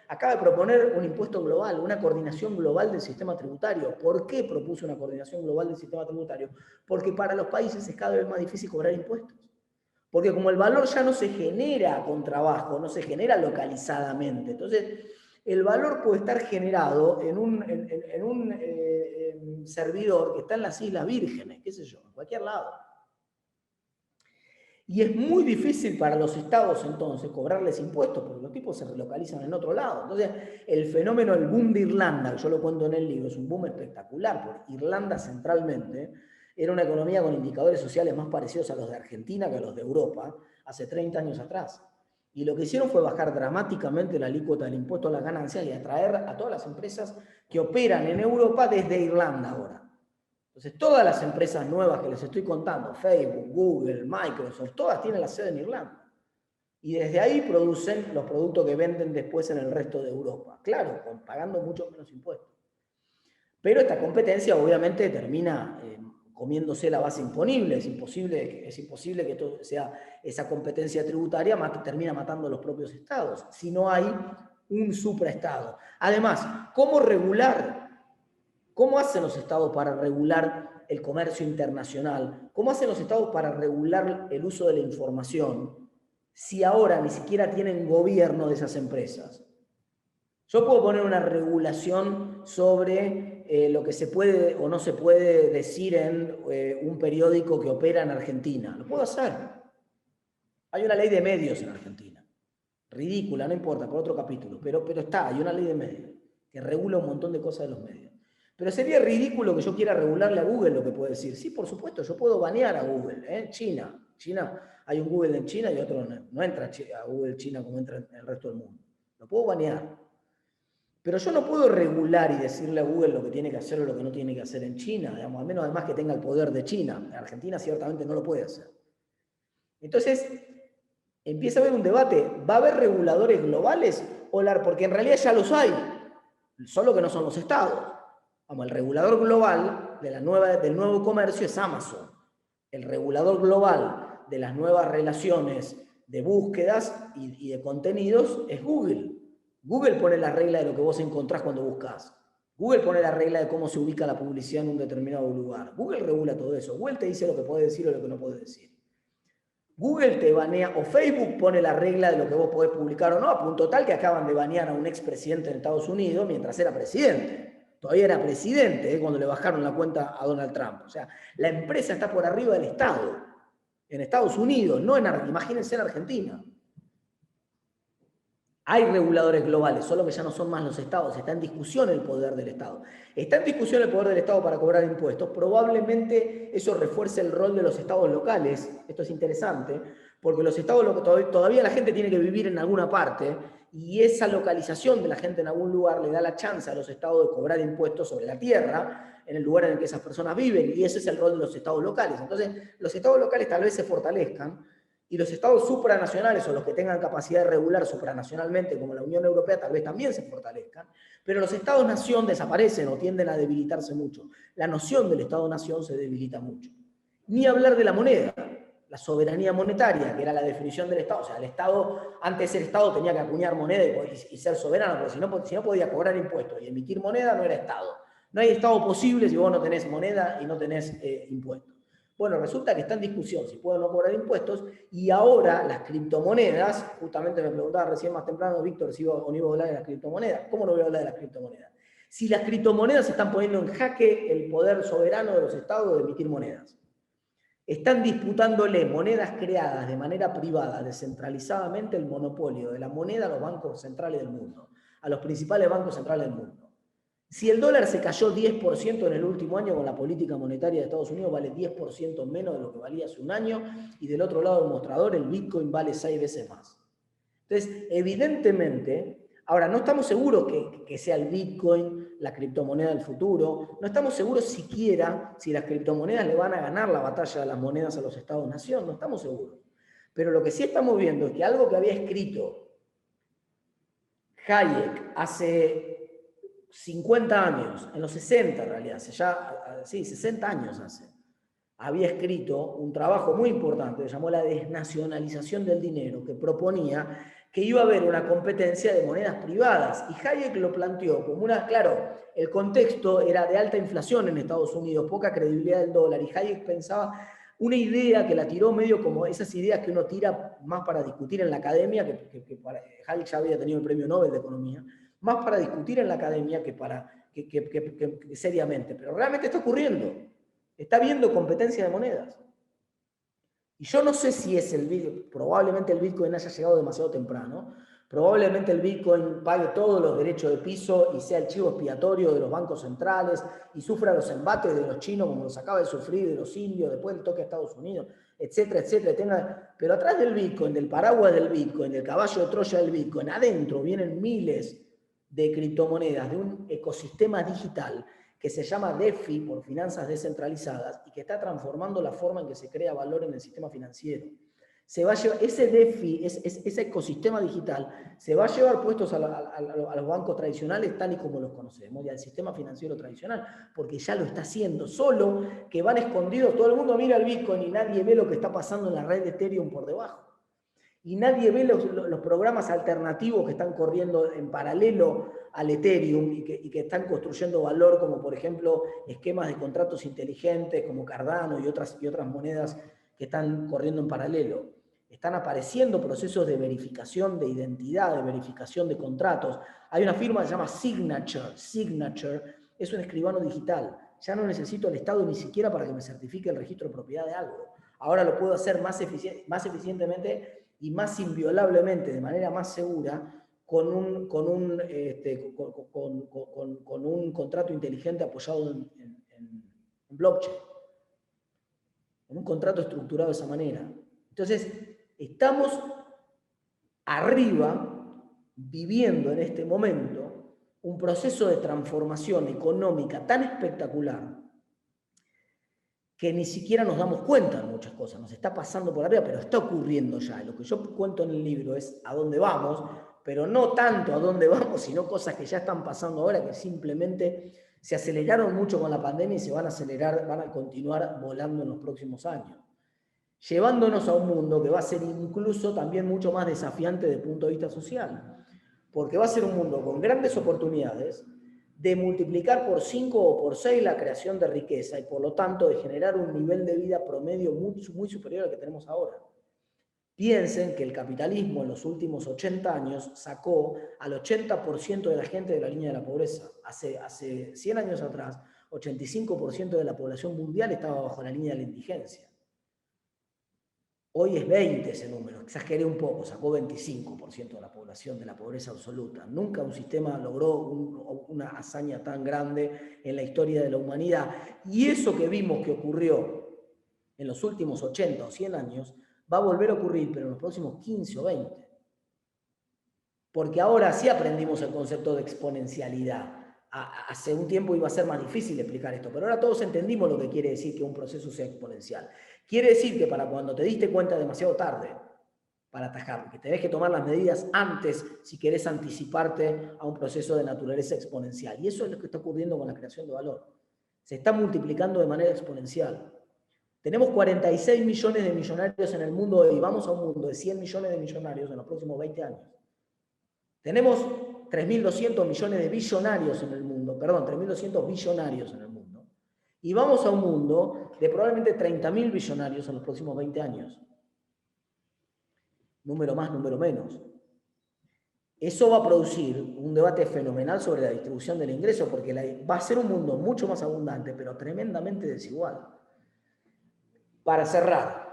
acaba de proponer un impuesto global, una coordinación global del sistema tributario. ¿Por qué propuso una coordinación global del sistema tributario? Porque para los países es cada vez más difícil cobrar impuestos. Porque como el valor ya no se genera con trabajo, no se genera localizadamente, entonces el valor puede estar generado en un servidor que está en las Islas Vírgenes, qué sé yo, en cualquier lado. Y es muy difícil para los estados entonces cobrarles impuestos porque los tipos se relocalizan en otro lado. Entonces el fenómeno del boom de Irlanda, que yo lo cuento en el libro, es un boom espectacular porque Irlanda centralmente era una economía con indicadores sociales más parecidos a los de Argentina que a los de Europa hace 30 años atrás. Y lo que hicieron fue bajar dramáticamente la alícuota del impuesto a las ganancias y atraer a todas las empresas que operan en Europa desde Irlanda ahora. Entonces, todas las empresas nuevas que les estoy contando, Facebook, Google, Microsoft, todas tienen la sede en Irlanda. Y desde ahí producen los productos que venden después en el resto de Europa. Claro, pagando mucho menos impuestos. Pero esta competencia obviamente termina comiéndose la base imponible. Es imposible que todo sea esa competencia tributaria que termina matando a los propios estados, si no hay un supraestado. Además, ¿cómo regular? ¿Cómo hacen los estados para regular el comercio internacional? ¿Cómo hacen los estados para regular el uso de la información si ahora ni siquiera tienen gobierno de esas empresas? Yo puedo poner una regulación sobre lo que se puede o no se puede decir en un periódico que opera en Argentina. Lo puedo hacer. Hay una ley de medios en Argentina. Ridícula, no importa, por otro capítulo. Pero está, hay una ley de medios. que regula un montón de cosas de los medios. Pero sería ridículo que yo quiera regularle a Google lo que puede decir. Sí, por supuesto, yo puedo banear a Google. China, hay un Google en China y otro no entra a Google China como entra en el resto del mundo. Lo puedo banear. Pero yo no puedo regular y decirle a Google lo que tiene que hacer o lo que no tiene que hacer en China, digamos, a menos además que tenga el poder de China. En Argentina ciertamente no lo puede hacer. Entonces, empieza a haber un debate. ¿Va a haber reguladores globales? Porque en realidad ya los hay, solo que no son los estados. Vamos, el regulador global del nuevo comercio es Amazon. El regulador global de las nuevas relaciones de búsquedas y de contenidos es Google. Google pone la regla de lo que vos encontrás cuando buscas. Google pone la regla de cómo se ubica la publicidad en un determinado lugar. Google regula todo eso. Google te dice lo que podés decir o lo que no podés decir. Google te banea, o Facebook pone la regla de lo que vos podés publicar o no, a punto tal que acaban de banear a un expresidente en Estados Unidos mientras era presidente. Todavía era presidente cuando le bajaron la cuenta a Donald Trump. O sea, la empresa está por arriba del Estado. En Estados Unidos, no imagínense en Argentina. Hay reguladores globales, solo que ya no son más los estados. Está en discusión el poder del Estado. Está en discusión el poder del Estado para cobrar impuestos. Probablemente eso refuerce el rol de los estados locales. Esto es interesante, porque los estados todavía la gente tiene que vivir en alguna parte y esa localización de la gente en algún lugar le da la chance a los estados de cobrar impuestos sobre la tierra en el lugar en el que esas personas viven, y ese es el rol de los estados locales. Entonces, los estados locales tal vez se fortalezcan, y los estados supranacionales, o los que tengan capacidad de regular supranacionalmente, como la Unión Europea, tal vez también se fortalezcan, pero los estados-nación desaparecen o tienden a debilitarse mucho. La noción del estado-nación se debilita mucho. Ni hablar de la moneda, la soberanía monetaria, que era la definición del Estado. O sea, el Estado, antes el Estado tenía que acuñar moneda y ser soberano, porque si no podía cobrar impuestos y emitir moneda, no era Estado. No hay Estado posible si vos no tenés moneda y no tenés impuestos. Bueno, resulta que está en discusión si pueden o no cobrar impuestos, y ahora las criptomonedas, justamente me preguntaba recién más temprano, Víctor, si iba o no iba a hablar de las criptomonedas. ¿Cómo no voy a hablar de las criptomonedas? Si las criptomonedas están poniendo en jaque el poder soberano de los estados de emitir monedas. Están disputándole monedas creadas de manera privada, descentralizadamente, el monopolio de la moneda a los bancos centrales del mundo, a los principales bancos centrales del mundo. Si el dólar se cayó 10% en el último año con la política monetaria de Estados Unidos, vale 10% menos de lo que valía hace un año, y del otro lado del mostrador el Bitcoin vale 6 veces más. Entonces, evidentemente, ahora no estamos seguros que sea el Bitcoin la criptomoneda del futuro, no estamos seguros siquiera si las criptomonedas le van a ganar la batalla de las monedas a los estados-nación, no estamos seguros. Pero lo que sí estamos viendo es que algo que había escrito Hayek hace 50 años, en los 60 en realidad, 60 años hace, había escrito un trabajo muy importante que llamó La desnacionalización del dinero, que proponía que iba a haber una competencia de monedas privadas, y Hayek lo planteó como claro, el contexto era de alta inflación en Estados Unidos, poca credibilidad del dólar, y Hayek pensaba una idea que la tiró medio como esas ideas que uno tira más para discutir en la academia, Hayek ya había tenido el premio Nobel de Economía, más para discutir en la academia que seriamente. Pero realmente está ocurriendo. Está habiendo competencia de monedas. Y yo no sé si es el Bitcoin, probablemente el Bitcoin haya llegado demasiado temprano, probablemente el Bitcoin pague todos los derechos de piso y sea el chivo expiatorio de los bancos centrales y sufra los embates de los chinos como los acaba de sufrir de los indios después del toque a Estados Unidos, etcétera, etcétera. Pero atrás del Bitcoin, del paraguas del Bitcoin, del caballo de Troya del Bitcoin, adentro vienen miles de criptomonedas, de un ecosistema digital que se llama DeFi, por finanzas descentralizadas, y que está transformando la forma en que se crea valor en el sistema financiero. Se va a llevar, ese DeFi, ese ecosistema digital, se va a llevar puestos a los bancos tradicionales tal y como los conocemos, y al sistema financiero tradicional, porque ya lo está haciendo, solo que van escondidos, todo el mundo mira el Bitcoin y nadie ve lo que está pasando en la red de Ethereum por debajo. Y nadie ve los programas alternativos que están corriendo en paralelo al Ethereum y que están construyendo valor, como por ejemplo esquemas de contratos inteligentes como Cardano y otras monedas que están corriendo en paralelo. Están apareciendo procesos de verificación de identidad, de verificación de contratos. Hay una firma que se llama Signature. Signature es un escribano digital. Ya no necesito el Estado ni siquiera para que me certifique el registro de propiedad de algo. Ahora lo puedo hacer más eficientemente y más inviolablemente, de manera más segura, con un contrato inteligente apoyado en blockchain, en un contrato estructurado de esa manera. Entonces, estamos arriba, viviendo en este momento, un proceso de transformación económica tan espectacular que ni siquiera nos damos cuenta de muchas cosas, nos está pasando por arriba, pero está ocurriendo ya. Lo que yo cuento en el libro es a dónde vamos, pero no tanto a dónde vamos, sino cosas que ya están pasando ahora, que simplemente se aceleraron mucho con la pandemia y se van a acelerar, van a continuar volando en los próximos años, llevándonos a un mundo que va a ser incluso también mucho más desafiante desde el punto de vista social, porque va a ser un mundo con grandes oportunidades de multiplicar por 5 o por 6 la creación de riqueza y por lo tanto de generar un nivel de vida promedio muy superior al que tenemos ahora. Piensen que el capitalismo en los últimos 80 años sacó al 80% de la gente de la línea de la pobreza. Hace 100 años atrás, 85% de la población mundial estaba bajo la línea de la indigencia. Hoy es 20 ese número, exageré un poco, sacó 25% de la población de la pobreza absoluta. Nunca un sistema logró una hazaña tan grande en la historia de la humanidad. Y eso que vimos que ocurrió en los últimos 80 o 100 años, va a volver a ocurrir, pero en los próximos 15 o 20. Porque ahora sí aprendimos el concepto de exponencialidad. Hace un tiempo iba a ser más difícil explicar esto, pero ahora todos entendimos lo que quiere decir que un proceso sea exponencial. Quiere decir que para cuando te diste cuenta demasiado tarde para atajarlo, que tenés que tomar las medidas antes si querés anticiparte a un proceso de naturaleza exponencial. Y eso es lo que está ocurriendo con la creación de valor. Se está multiplicando de manera exponencial. Tenemos 46 millones de millonarios en el mundo hoy, vamos a un mundo de 100 millones de millonarios en los próximos 20 años. Tenemos 3.200 millones de billonarios en el mundo, perdón, 3.200 billonarios en el mundo. Y vamos a un mundo de probablemente 30.000 billonarios en los próximos 20 años. Número más, número menos. Eso va a producir un debate fenomenal sobre la distribución del ingreso, porque va a ser un mundo mucho más abundante, pero tremendamente desigual. Para cerrar,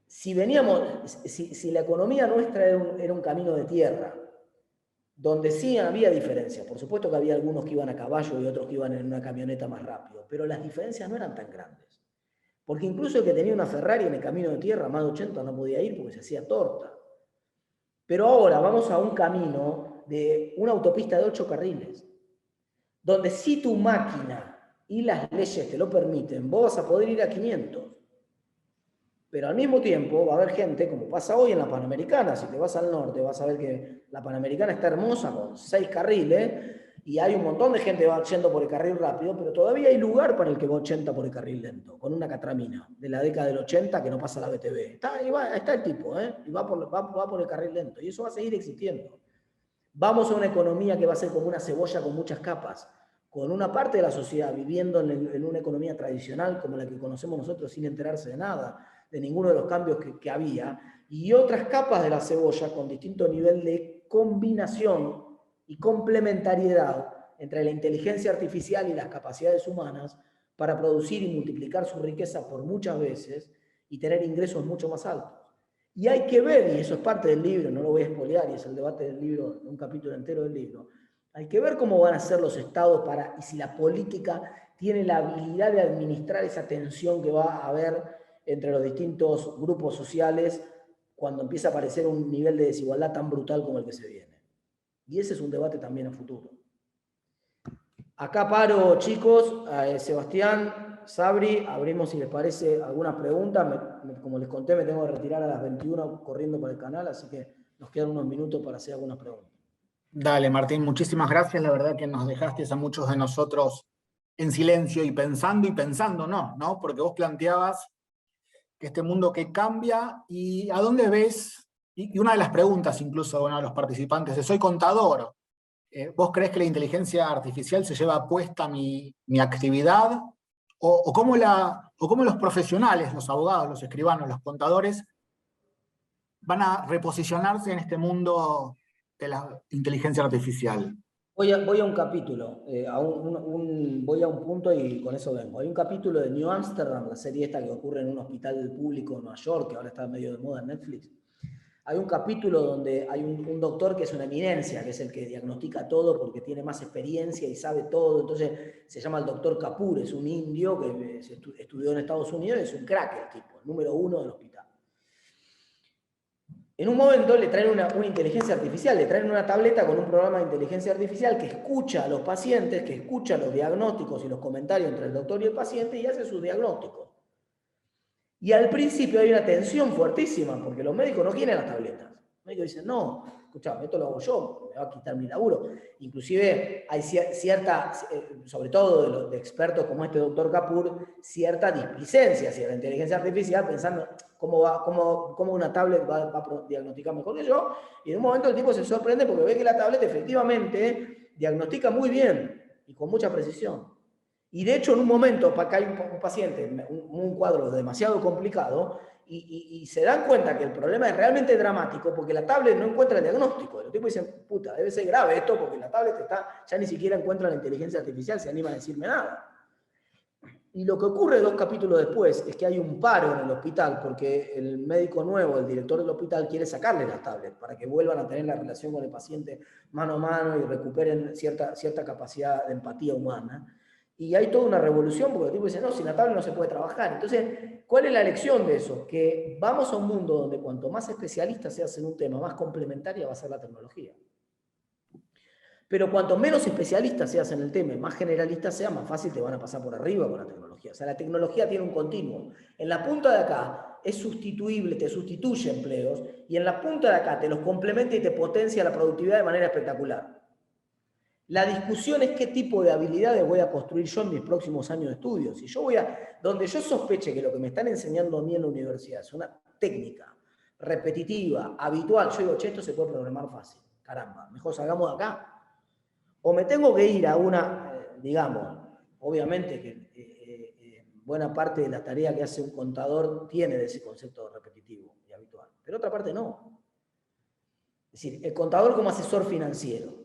si la economía nuestra era un camino de tierra, donde sí había diferencias, por supuesto que había algunos que iban a caballo y otros que iban en una camioneta más rápido, pero las diferencias no eran tan grandes. Porque incluso el que tenía una Ferrari en el camino de tierra, más de 80, no podía ir porque se hacía torta. Pero ahora vamos a un camino de una autopista de 8 carriles, donde si tu máquina y las leyes te lo permiten, vos vas a poder ir a 500. Pero al mismo tiempo va a haber gente, como pasa hoy en la Panamericana, si te vas al norte vas a ver que la Panamericana está hermosa con 6 carriles y hay un montón de gente que va yendo por el carril rápido, pero todavía hay lugar para el que va 80 por el carril lento, con una catramina de la década del 80 que no pasa la BTV. Está el tipo, y va por el carril lento, y eso va a seguir existiendo. Vamos a una economía que va a ser como una cebolla con muchas capas, con una parte de la sociedad viviendo en una economía tradicional como la que conocemos nosotros sin enterarse de nada, de ninguno de los cambios que había, y otras capas de la cebolla con distinto nivel de combinación y complementariedad entre la inteligencia artificial y las capacidades humanas para producir y multiplicar su riqueza por muchas veces y tener ingresos mucho más altos. Y hay que ver, y eso es parte del libro, no lo voy a espolear, y es el debate del libro, un capítulo entero del libro, hay que ver cómo van a ser los estados y si la política tiene la habilidad de administrar esa tensión que va a haber entre los distintos grupos sociales cuando empieza a aparecer un nivel de desigualdad tan brutal como el que se viene. Y ese es un debate también a futuro. Acá paro, chicos. Sebastián, Sabri, abrimos si les parece alguna pregunta. Como les conté, me tengo que retirar a las 21 corriendo por el canal, así que nos quedan unos minutos para hacer algunas preguntas. Dale, Martín, muchísimas gracias. La verdad que nos dejaste a muchos de nosotros en silencio y pensando, ¿no? Porque vos planteabas que este mundo que cambia, y ¿a dónde ves? Y una de las preguntas incluso de uno de los participantes es, soy contador, ¿vos crees que la inteligencia artificial se lleva puesta mi actividad? ¿O cómo los profesionales, los abogados, los escribanos, los contadores, van a reposicionarse en este mundo de la inteligencia artificial? Voy a un capítulo, voy a un punto y con eso vengo. Hay un capítulo de New Amsterdam, la serie esta que ocurre en un hospital público en Nueva York, que ahora está medio de moda en Netflix. Hay un capítulo donde hay un doctor que es una eminencia, que es el que diagnostica todo porque tiene más experiencia y sabe todo. Entonces se llama el doctor Kapoor, es un indio que estudió en Estados Unidos, es un crack el tipo, el número 1 del hospital. En un momento le traen una inteligencia artificial, le traen una tableta con un programa de inteligencia artificial que escucha a los pacientes, que escucha los diagnósticos y los comentarios entre el doctor y el paciente y hace sus diagnósticos. Y al principio hay una tensión fuertísima, porque los médicos no quieren las tabletas. Los médicos dicen, no, escuchame, esto lo hago yo, me va a quitar mi laburo. Inclusive hay cierta, sobre todo de expertos como este doctor Kapoor, cierta displicencia hacia la inteligencia artificial, pensando cómo una tablet va a diagnosticar mejor que yo, y en un momento el tipo se sorprende porque ve que la tablet efectivamente diagnostica muy bien y con mucha precisión. Y de hecho, en un momento, acá hay un paciente, un cuadro demasiado complicado, y se dan cuenta que el problema es realmente dramático porque la tablet no encuentra el diagnóstico. Los tipos dicen, puta, debe ser grave esto porque la tablet ya ni siquiera encuentra la inteligencia artificial, se anima a decirme nada. Y lo que ocurre 2 capítulos después es que hay un paro en el hospital porque el médico nuevo, el director del hospital, quiere sacarle las tablets para que vuelvan a tener la relación con el paciente mano a mano y recuperen cierta capacidad de empatía humana. Y hay toda una revolución porque el tipo dice, no, sin la tablet no se puede trabajar. Entonces, ¿cuál es la lección de eso? Que vamos a un mundo donde cuanto más especialistas seas en un tema, más complementaria va a ser la tecnología. Pero cuanto menos especialistas seas en el tema, más generalistas seas, más fácil te van a pasar por arriba con la tecnología. O sea, la tecnología tiene un continuo. En la punta de acá es sustituible, te sustituye empleos, y en la punta de acá te los complementa y te potencia la productividad de manera espectacular. La discusión es qué tipo de habilidades voy a construir yo en mis próximos años de estudio. Si yo donde yo sospeche que lo que me están enseñando a mí en la universidad es una técnica repetitiva, habitual, yo digo, che, esto se puede programar fácil. Caramba, mejor salgamos de acá. O me tengo que ir a una, digamos, obviamente que buena parte de la tarea que hace un contador tiene de ese concepto repetitivo y habitual, pero otra parte no. Es decir, el contador como asesor financiero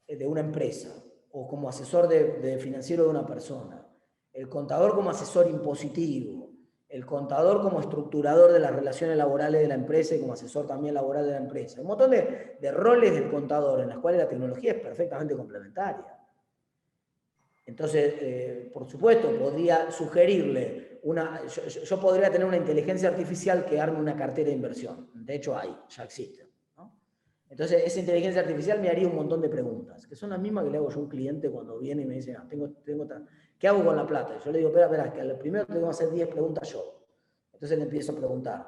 de una empresa o como asesor de financiero de una persona, el contador como asesor impositivo, el contador como estructurador de las relaciones laborales de la empresa y como asesor también laboral de la empresa. Un montón de roles del contador en las cuales la tecnología es perfectamente complementaria. Entonces, por supuesto, podría sugerirle yo podría tener una inteligencia artificial que arme una cartera de inversión. De hecho, ya existe. ¿No? Entonces, esa inteligencia artificial me haría un montón de preguntas, que son las mismas que le hago yo a un cliente cuando viene y me dice, ¿qué hago con la plata? Y yo le digo, espera, que al primero tengo que hacer 10 preguntas yo. Entonces le empiezo a preguntar,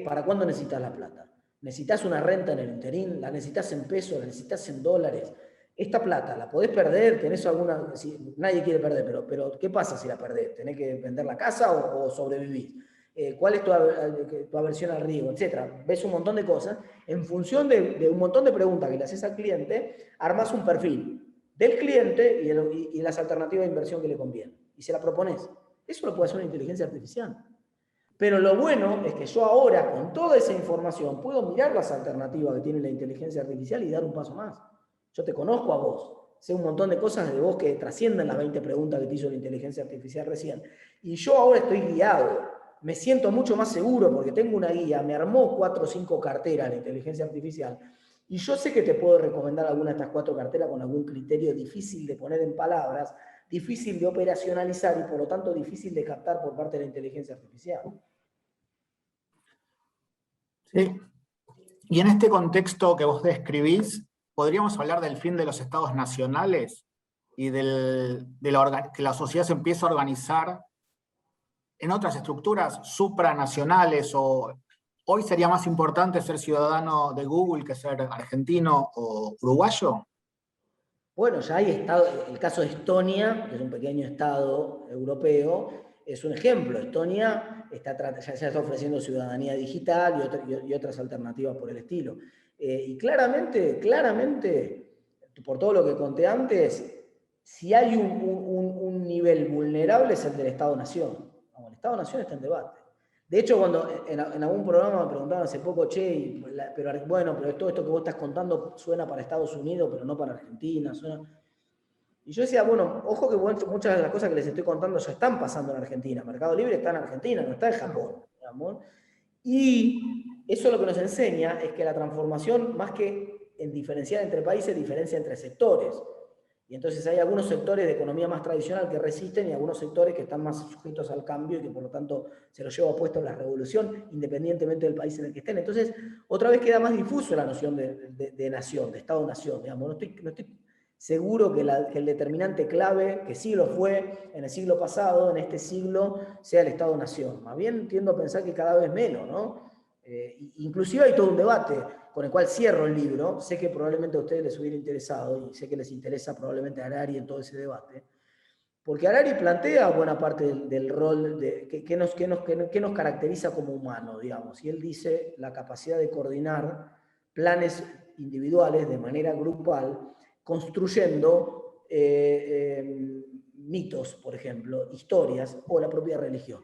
¿para cuándo necesitas la plata? ¿Necesitas una renta en el interín? ¿La necesitas en pesos? ¿La necesitas en dólares? Esta plata, ¿la podés perder? ¿Tenés alguna? Nadie quiere perder, pero ¿qué pasa si la perdés? ¿Tenés que vender la casa o sobrevivís? ¿Cuál es tu aversión al riesgo? Etcétera. Ves un montón de cosas. En función de un montón de preguntas que le haces al cliente, armas un perfil del cliente y las alternativas de inversión que le conviene. Y se la propones. Eso lo puede hacer una inteligencia artificial. Pero lo bueno es que yo ahora, con toda esa información, puedo mirar las alternativas que tiene la inteligencia artificial y dar un paso más. Yo te conozco a vos, sé un montón de cosas de vos que trascienden las 20 preguntas que te hizo la inteligencia artificial recién. Y yo ahora estoy guiado, me siento mucho más seguro porque tengo una guía, me armó 4 o 5 carteras la inteligencia artificial. Y yo sé que te puedo recomendar alguna de estas 4 carteras con algún criterio difícil de poner en palabras, difícil de operacionalizar y por lo tanto difícil de captar por parte de la inteligencia artificial. Sí. Y en este contexto que vos describís, ¿podríamos hablar del fin de los estados nacionales y que la sociedad se empieza a organizar en otras estructuras supranacionales? ¿O hoy sería más importante ser ciudadano de Google que ser argentino o uruguayo? Bueno, ya hay estados, el caso de Estonia, que es un pequeño estado europeo, es un ejemplo. Estonia ya está ofreciendo ciudadanía digital y otras alternativas por el estilo. Y claramente, por todo lo que conté antes, si hay un nivel vulnerable es el del Estado-Nación. El Estado-Nación está en debate. De hecho, cuando en algún programa me preguntaban hace poco, che, pero todo esto que vos estás contando suena para Estados Unidos, pero no para Argentina. Y yo decía, bueno, ojo que muchas de las cosas que les estoy contando ya están pasando en Argentina. Mercado Libre está en Argentina, no está en Japón. Digamos. Y eso lo que nos enseña es que la transformación, más que en diferenciar entre países, diferencia entre sectores. Y entonces hay algunos sectores de economía más tradicional que resisten y algunos sectores que están más sujetos al cambio y que por lo tanto se los lleva puesto en la revolución, independientemente del país en el que estén. Entonces, otra vez queda más difuso la noción de nación, de Estado-nación. No estoy seguro que el determinante clave, que sí lo fue en el siglo pasado, en este siglo, sea el Estado-nación. Más bien tiendo a pensar que cada vez menos, ¿no? Inclusive hay todo un debate con el cual cierro el libro. Sé que probablemente a ustedes les hubiera interesado y sé que les interesa probablemente a Harari en todo ese debate, porque Harari plantea buena parte del rol que nos caracteriza como humanos, digamos, y él dice la capacidad de coordinar planes individuales de manera grupal, construyendo mitos, por ejemplo, historias o la propia religión.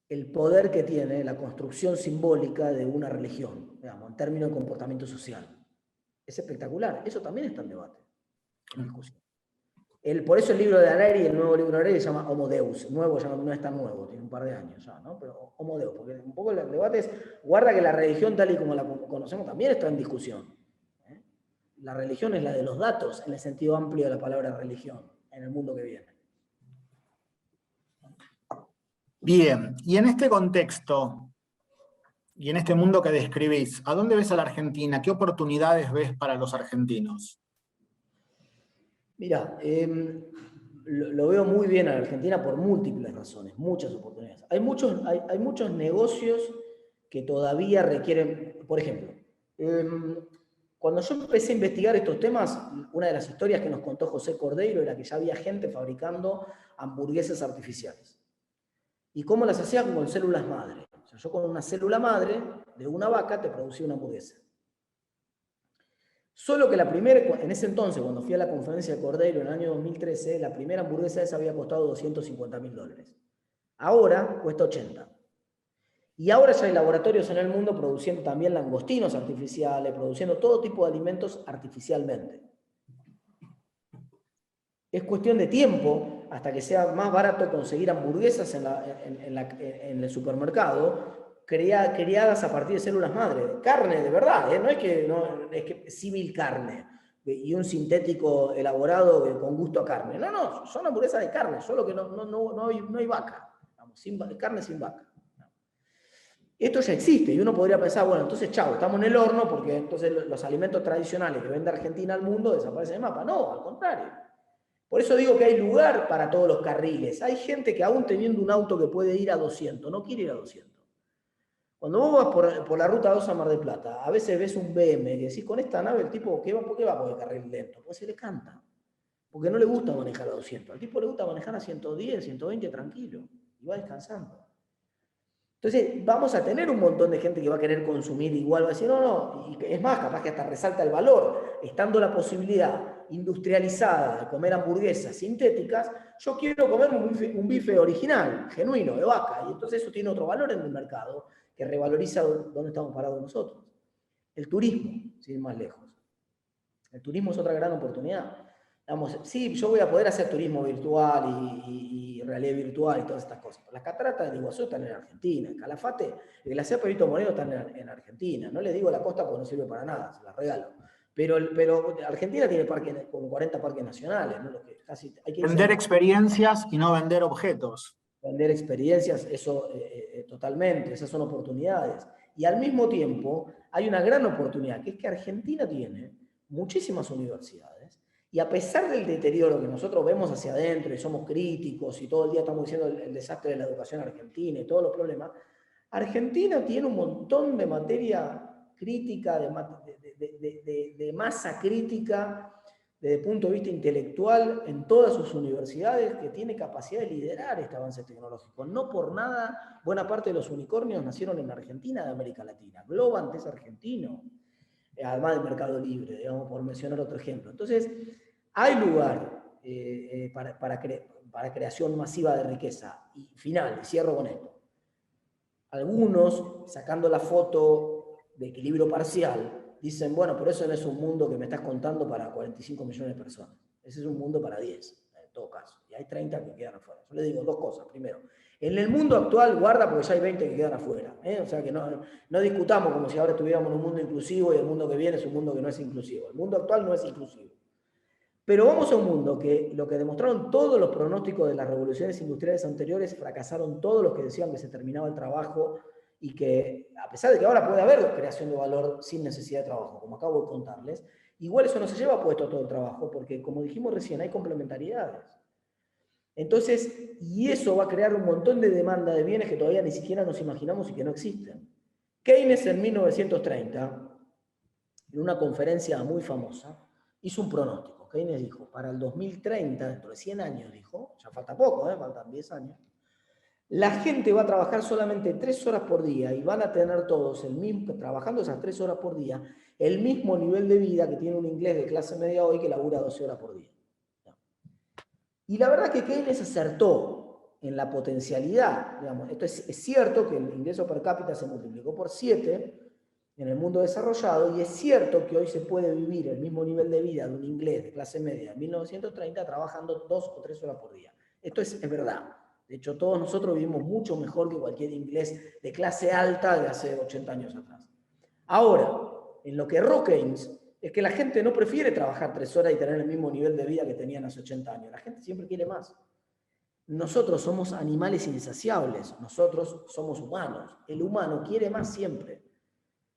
El poder que tiene la construcción simbólica de una religión, digamos, en términos de comportamiento social. Es espectacular. Eso también está en debate, en discusión. Por eso el libro de Harari, el nuevo libro de Harari, se llama Homo Deus. Nuevo, ya no es tan nuevo, tiene un par de años ya, ¿no? Pero Homo Deus, porque un poco el debate es, guarda que la religión tal y como la conocemos también está en discusión. La religión es la de los datos, en el sentido amplio de la palabra religión, en el mundo que viene. Bien, y en este contexto, y en este mundo que describís, ¿a dónde ves a la Argentina? ¿Qué oportunidades ves para los argentinos? Mira, lo veo muy bien a la Argentina por múltiples razones, muchas oportunidades. Hay muchos negocios que todavía requieren, por ejemplo, cuando yo empecé a investigar estos temas, una de las historias que nos contó José Cordeiro era que ya había gente fabricando hamburguesas artificiales. ¿Y cómo las hacían? Con células madre. O sea, yo con una célula madre de una vaca te producía una hamburguesa. Solo que en ese entonces, cuando fui a la conferencia de Cordeiro en el año 2013, la primera hamburguesa esa había costado $250.000. Ahora cuesta 80. Y ahora ya hay laboratorios en el mundo produciendo también langostinos artificiales, produciendo todo tipo de alimentos artificialmente. Es cuestión de tiempo hasta que sea más barato conseguir hamburguesas en el supermercado criadas a partir de células madre. Carne de verdad, no es que civil carne y un sintético elaborado con gusto a carne. No, son hamburguesas de carne, solo que no hay vaca. Carne sin vaca. Esto ya existe y uno podría pensar, bueno, entonces chao, estamos en el horno porque entonces los alimentos tradicionales que vende Argentina al mundo desaparecen del mapa. No, al contrario. Por eso digo que hay lugar para todos los carriles. Hay gente que aún teniendo un auto que puede ir a 200, no quiere ir a 200. Cuando vos vas por la ruta 2 a Mar del Plata, a veces ves un BM y decís, con esta nave el tipo, ¿por qué va por el carril lento? Porque se le canta. Porque no le gusta manejar a 200. Al tipo le gusta manejar a 110, 120 tranquilo. Y va descansando. Entonces vamos a tener un montón de gente que va a querer consumir igual, va a decir, no, y es más, capaz que hasta resalta el valor, estando la posibilidad industrializada de comer hamburguesas sintéticas, yo quiero comer un bife original, genuino, de vaca, y entonces eso tiene otro valor en el mercado que revaloriza dónde estamos parados nosotros. El turismo, sin ir más lejos. El turismo es otra gran oportunidad. Digamos, sí, yo voy a poder hacer turismo virtual y realidad virtual y todas estas cosas. Las cataratas del Iguazú están en Argentina, el Calafate, el glaciar Perito Moreno están en Argentina. No les digo la costa porque no sirve para nada, se las regalo. Pero Argentina tiene como 40 parques nacionales, ¿no? Vender experiencias y no vender objetos. Vender experiencias, eso totalmente, esas son oportunidades. Y al mismo tiempo hay una gran oportunidad, que es que Argentina tiene muchísimas universidades. Y a pesar del deterioro que nosotros vemos hacia adentro y somos críticos y todo el día estamos diciendo el desastre de la educación argentina y todos los problemas, Argentina tiene un montón de materia crítica, de masa crítica desde el punto de vista intelectual en todas sus universidades que tiene capacidad de liderar este avance tecnológico. No por nada, buena parte de los unicornios nacieron en Argentina de América Latina. Globant es argentino. Además del Mercado Libre, digamos, por mencionar otro ejemplo. Entonces, hay lugar para creación masiva de riqueza. Y final, cierro con esto. Algunos, sacando la foto de equilibrio parcial, dicen, bueno, pero eso no es un mundo que me estás contando para 45 millones de personas. Ese es un mundo para 10. en todo caso, y hay 30 que quedan afuera. Yo le digo dos cosas. Primero, en el mundo actual, guarda, porque ya hay 20 que quedan afuera. O sea que no discutamos como si ahora estuviéramos en un mundo inclusivo y el mundo que viene es un mundo que no es inclusivo. El mundo actual no es inclusivo. Pero vamos a un mundo que lo que demostraron todos los pronósticos de las revoluciones industriales anteriores, fracasaron todos los que decían que se terminaba el trabajo y que, a pesar de que ahora puede haber creación de valor sin necesidad de trabajo, como acabo de contarles, igual eso no se lleva puesto todo el trabajo, porque como dijimos recién, hay complementariedades. Entonces, y eso va a crear un montón de demanda de bienes que todavía ni siquiera nos imaginamos y que no existen. Keynes en 1930, en una conferencia muy famosa, hizo un pronóstico. Keynes dijo, para el 2030, dentro de 100 años, dijo, ya falta poco, faltan 10 años, la gente va a trabajar solamente 3 horas por día y van a tener todos, trabajando esas 3 horas por día, el mismo nivel de vida que tiene un inglés de clase media hoy que labura 12 horas por día. Y la verdad que Keynes acertó en la potencialidad. Digamos, esto es cierto que el ingreso per cápita se multiplicó por 7 en el mundo desarrollado, y es cierto que hoy se puede vivir el mismo nivel de vida de un inglés de clase media en 1930 trabajando 2 o 3 horas por día. Esto es verdad. De hecho, todos nosotros vivimos mucho mejor que cualquier inglés de clase alta de hace 80 años atrás. Ahora, en lo que erró Keynes es que la gente no prefiere trabajar 3 horas y tener el mismo nivel de vida que tenían hace 80 años. La gente siempre quiere más. Nosotros somos animales insaciables, nosotros somos humanos. El humano quiere más siempre.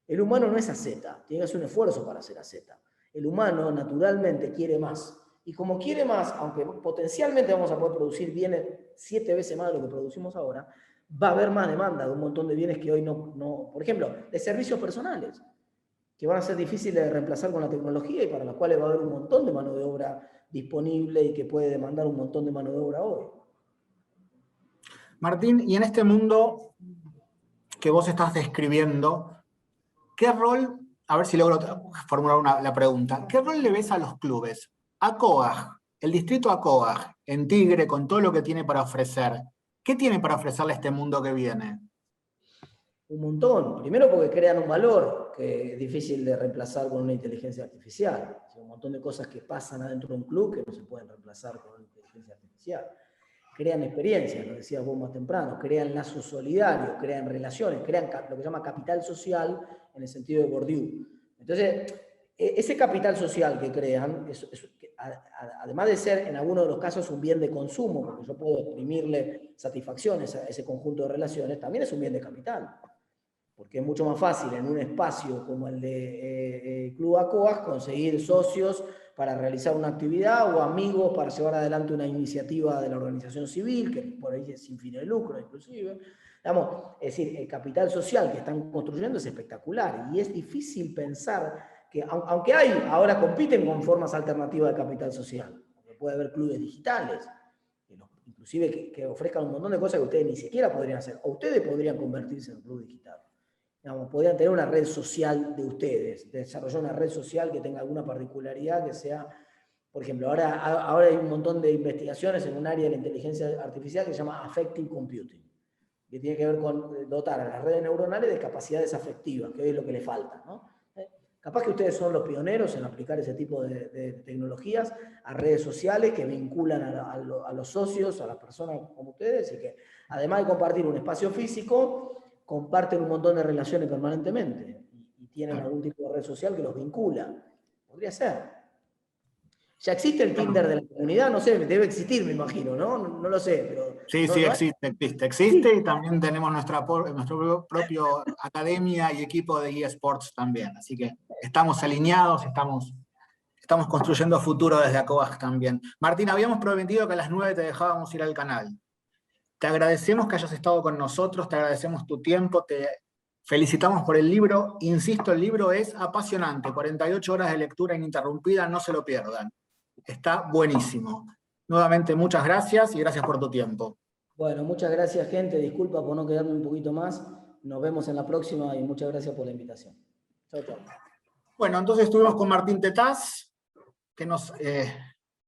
El humano no es asceta, tiene que hacer un esfuerzo para ser asceta. El humano naturalmente quiere más. Y como quiere más, aunque potencialmente vamos a poder producir bienes 7 veces más de lo que producimos ahora, va a haber más demanda de un montón de bienes que hoy no, por ejemplo, de servicios personales, que van a ser difíciles de reemplazar con la tecnología y para las cuales va a haber un montón de mano de obra disponible y que puede demandar un montón de mano de obra hoy. Martín, y en este mundo que vos estás describiendo, ¿qué rol, a ver si logro formular la pregunta, ¿qué rol le ves a los clubes? ACOAG, el distrito ACOAG, en Tigre, con todo lo que tiene para ofrecer, ¿qué tiene para ofrecerle a este mundo que viene? Un montón. Primero porque crean un valor que es difícil de reemplazar con una inteligencia artificial. Hay un montón de cosas que pasan adentro de un club que no se pueden reemplazar con una inteligencia artificial. Crean experiencias, lo decías vos más temprano, crean lazos solidarios, crean relaciones, crean lo que se llama capital social en el sentido de Bourdieu. Entonces, ese capital social que crean, además de ser en algunos de los casos un bien de consumo, porque yo puedo exprimirle satisfacciones a ese conjunto de relaciones, también es un bien de capital. Porque es mucho más fácil en un espacio como el de Club ACOAG conseguir socios para realizar una actividad o amigos para llevar adelante una iniciativa de la organización civil, que por ahí es sin fines de lucro inclusive. Digamos, es decir, el capital social que están construyendo es espectacular y es difícil pensar que, aunque ahora compiten con formas alternativas de capital social, puede haber clubes digitales, inclusive que ofrezcan un montón de cosas que ustedes ni siquiera podrían hacer, o ustedes podrían convertirse en un club digital. Digamos, podrían tener una red social de ustedes, desarrollar una red social que tenga alguna particularidad que sea, por ejemplo, ahora hay un montón de investigaciones en un área de la inteligencia artificial que se llama Affective Computing, que tiene que ver con dotar a las redes neuronales de capacidades afectivas, que hoy es lo que le falta, ¿no? Capaz que ustedes son los pioneros en aplicar ese tipo de tecnologías a redes sociales que vinculan a los socios, a las personas como ustedes, y que además de compartir un espacio físico, comparten un montón de relaciones permanentemente y tienen algún tipo de red social que los vincula. Podría ser. Ya existe el Tinder de la comunidad, no sé, debe existir, me imagino, ¿no? No lo sé, pero... Sí, ¿no? sí, existe y también tenemos nuestro propio academia y equipo de eSports también, así que estamos alineados, estamos construyendo futuro desde ACOAG también. Martín, habíamos prometido que a las 9 te dejábamos ir al canal. Te agradecemos que hayas estado con nosotros, te agradecemos tu tiempo, te felicitamos por el libro. Insisto, el libro es apasionante, 48 horas de lectura ininterrumpida, no se lo pierdan. Está buenísimo. Nuevamente, muchas gracias y gracias por tu tiempo. Bueno, muchas gracias, gente. Disculpa por no quedarme un poquito más. Nos vemos en la próxima y muchas gracias por la invitación. Chau, chau. Bueno, entonces estuvimos con Martín Tetaz, que nos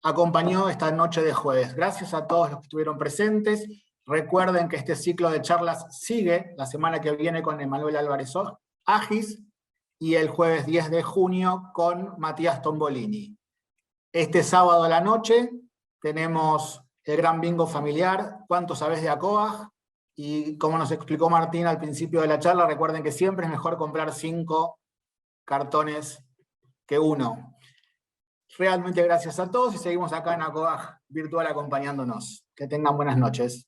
acompañó esta noche de jueves. Gracias a todos los que estuvieron presentes. Recuerden que este ciclo de charlas sigue la semana que viene con Emanuel Álvarez Agis y el jueves 10 de junio con Matías Tombolini. Este sábado a la noche tenemos el gran bingo familiar, ¿cuánto sabés de ACOAG? Y como nos explicó Martín al principio de la charla, recuerden que siempre es mejor comprar 5 cartones que 1. Realmente gracias a todos y seguimos acá en ACOAG virtual acompañándonos. Que tengan buenas noches.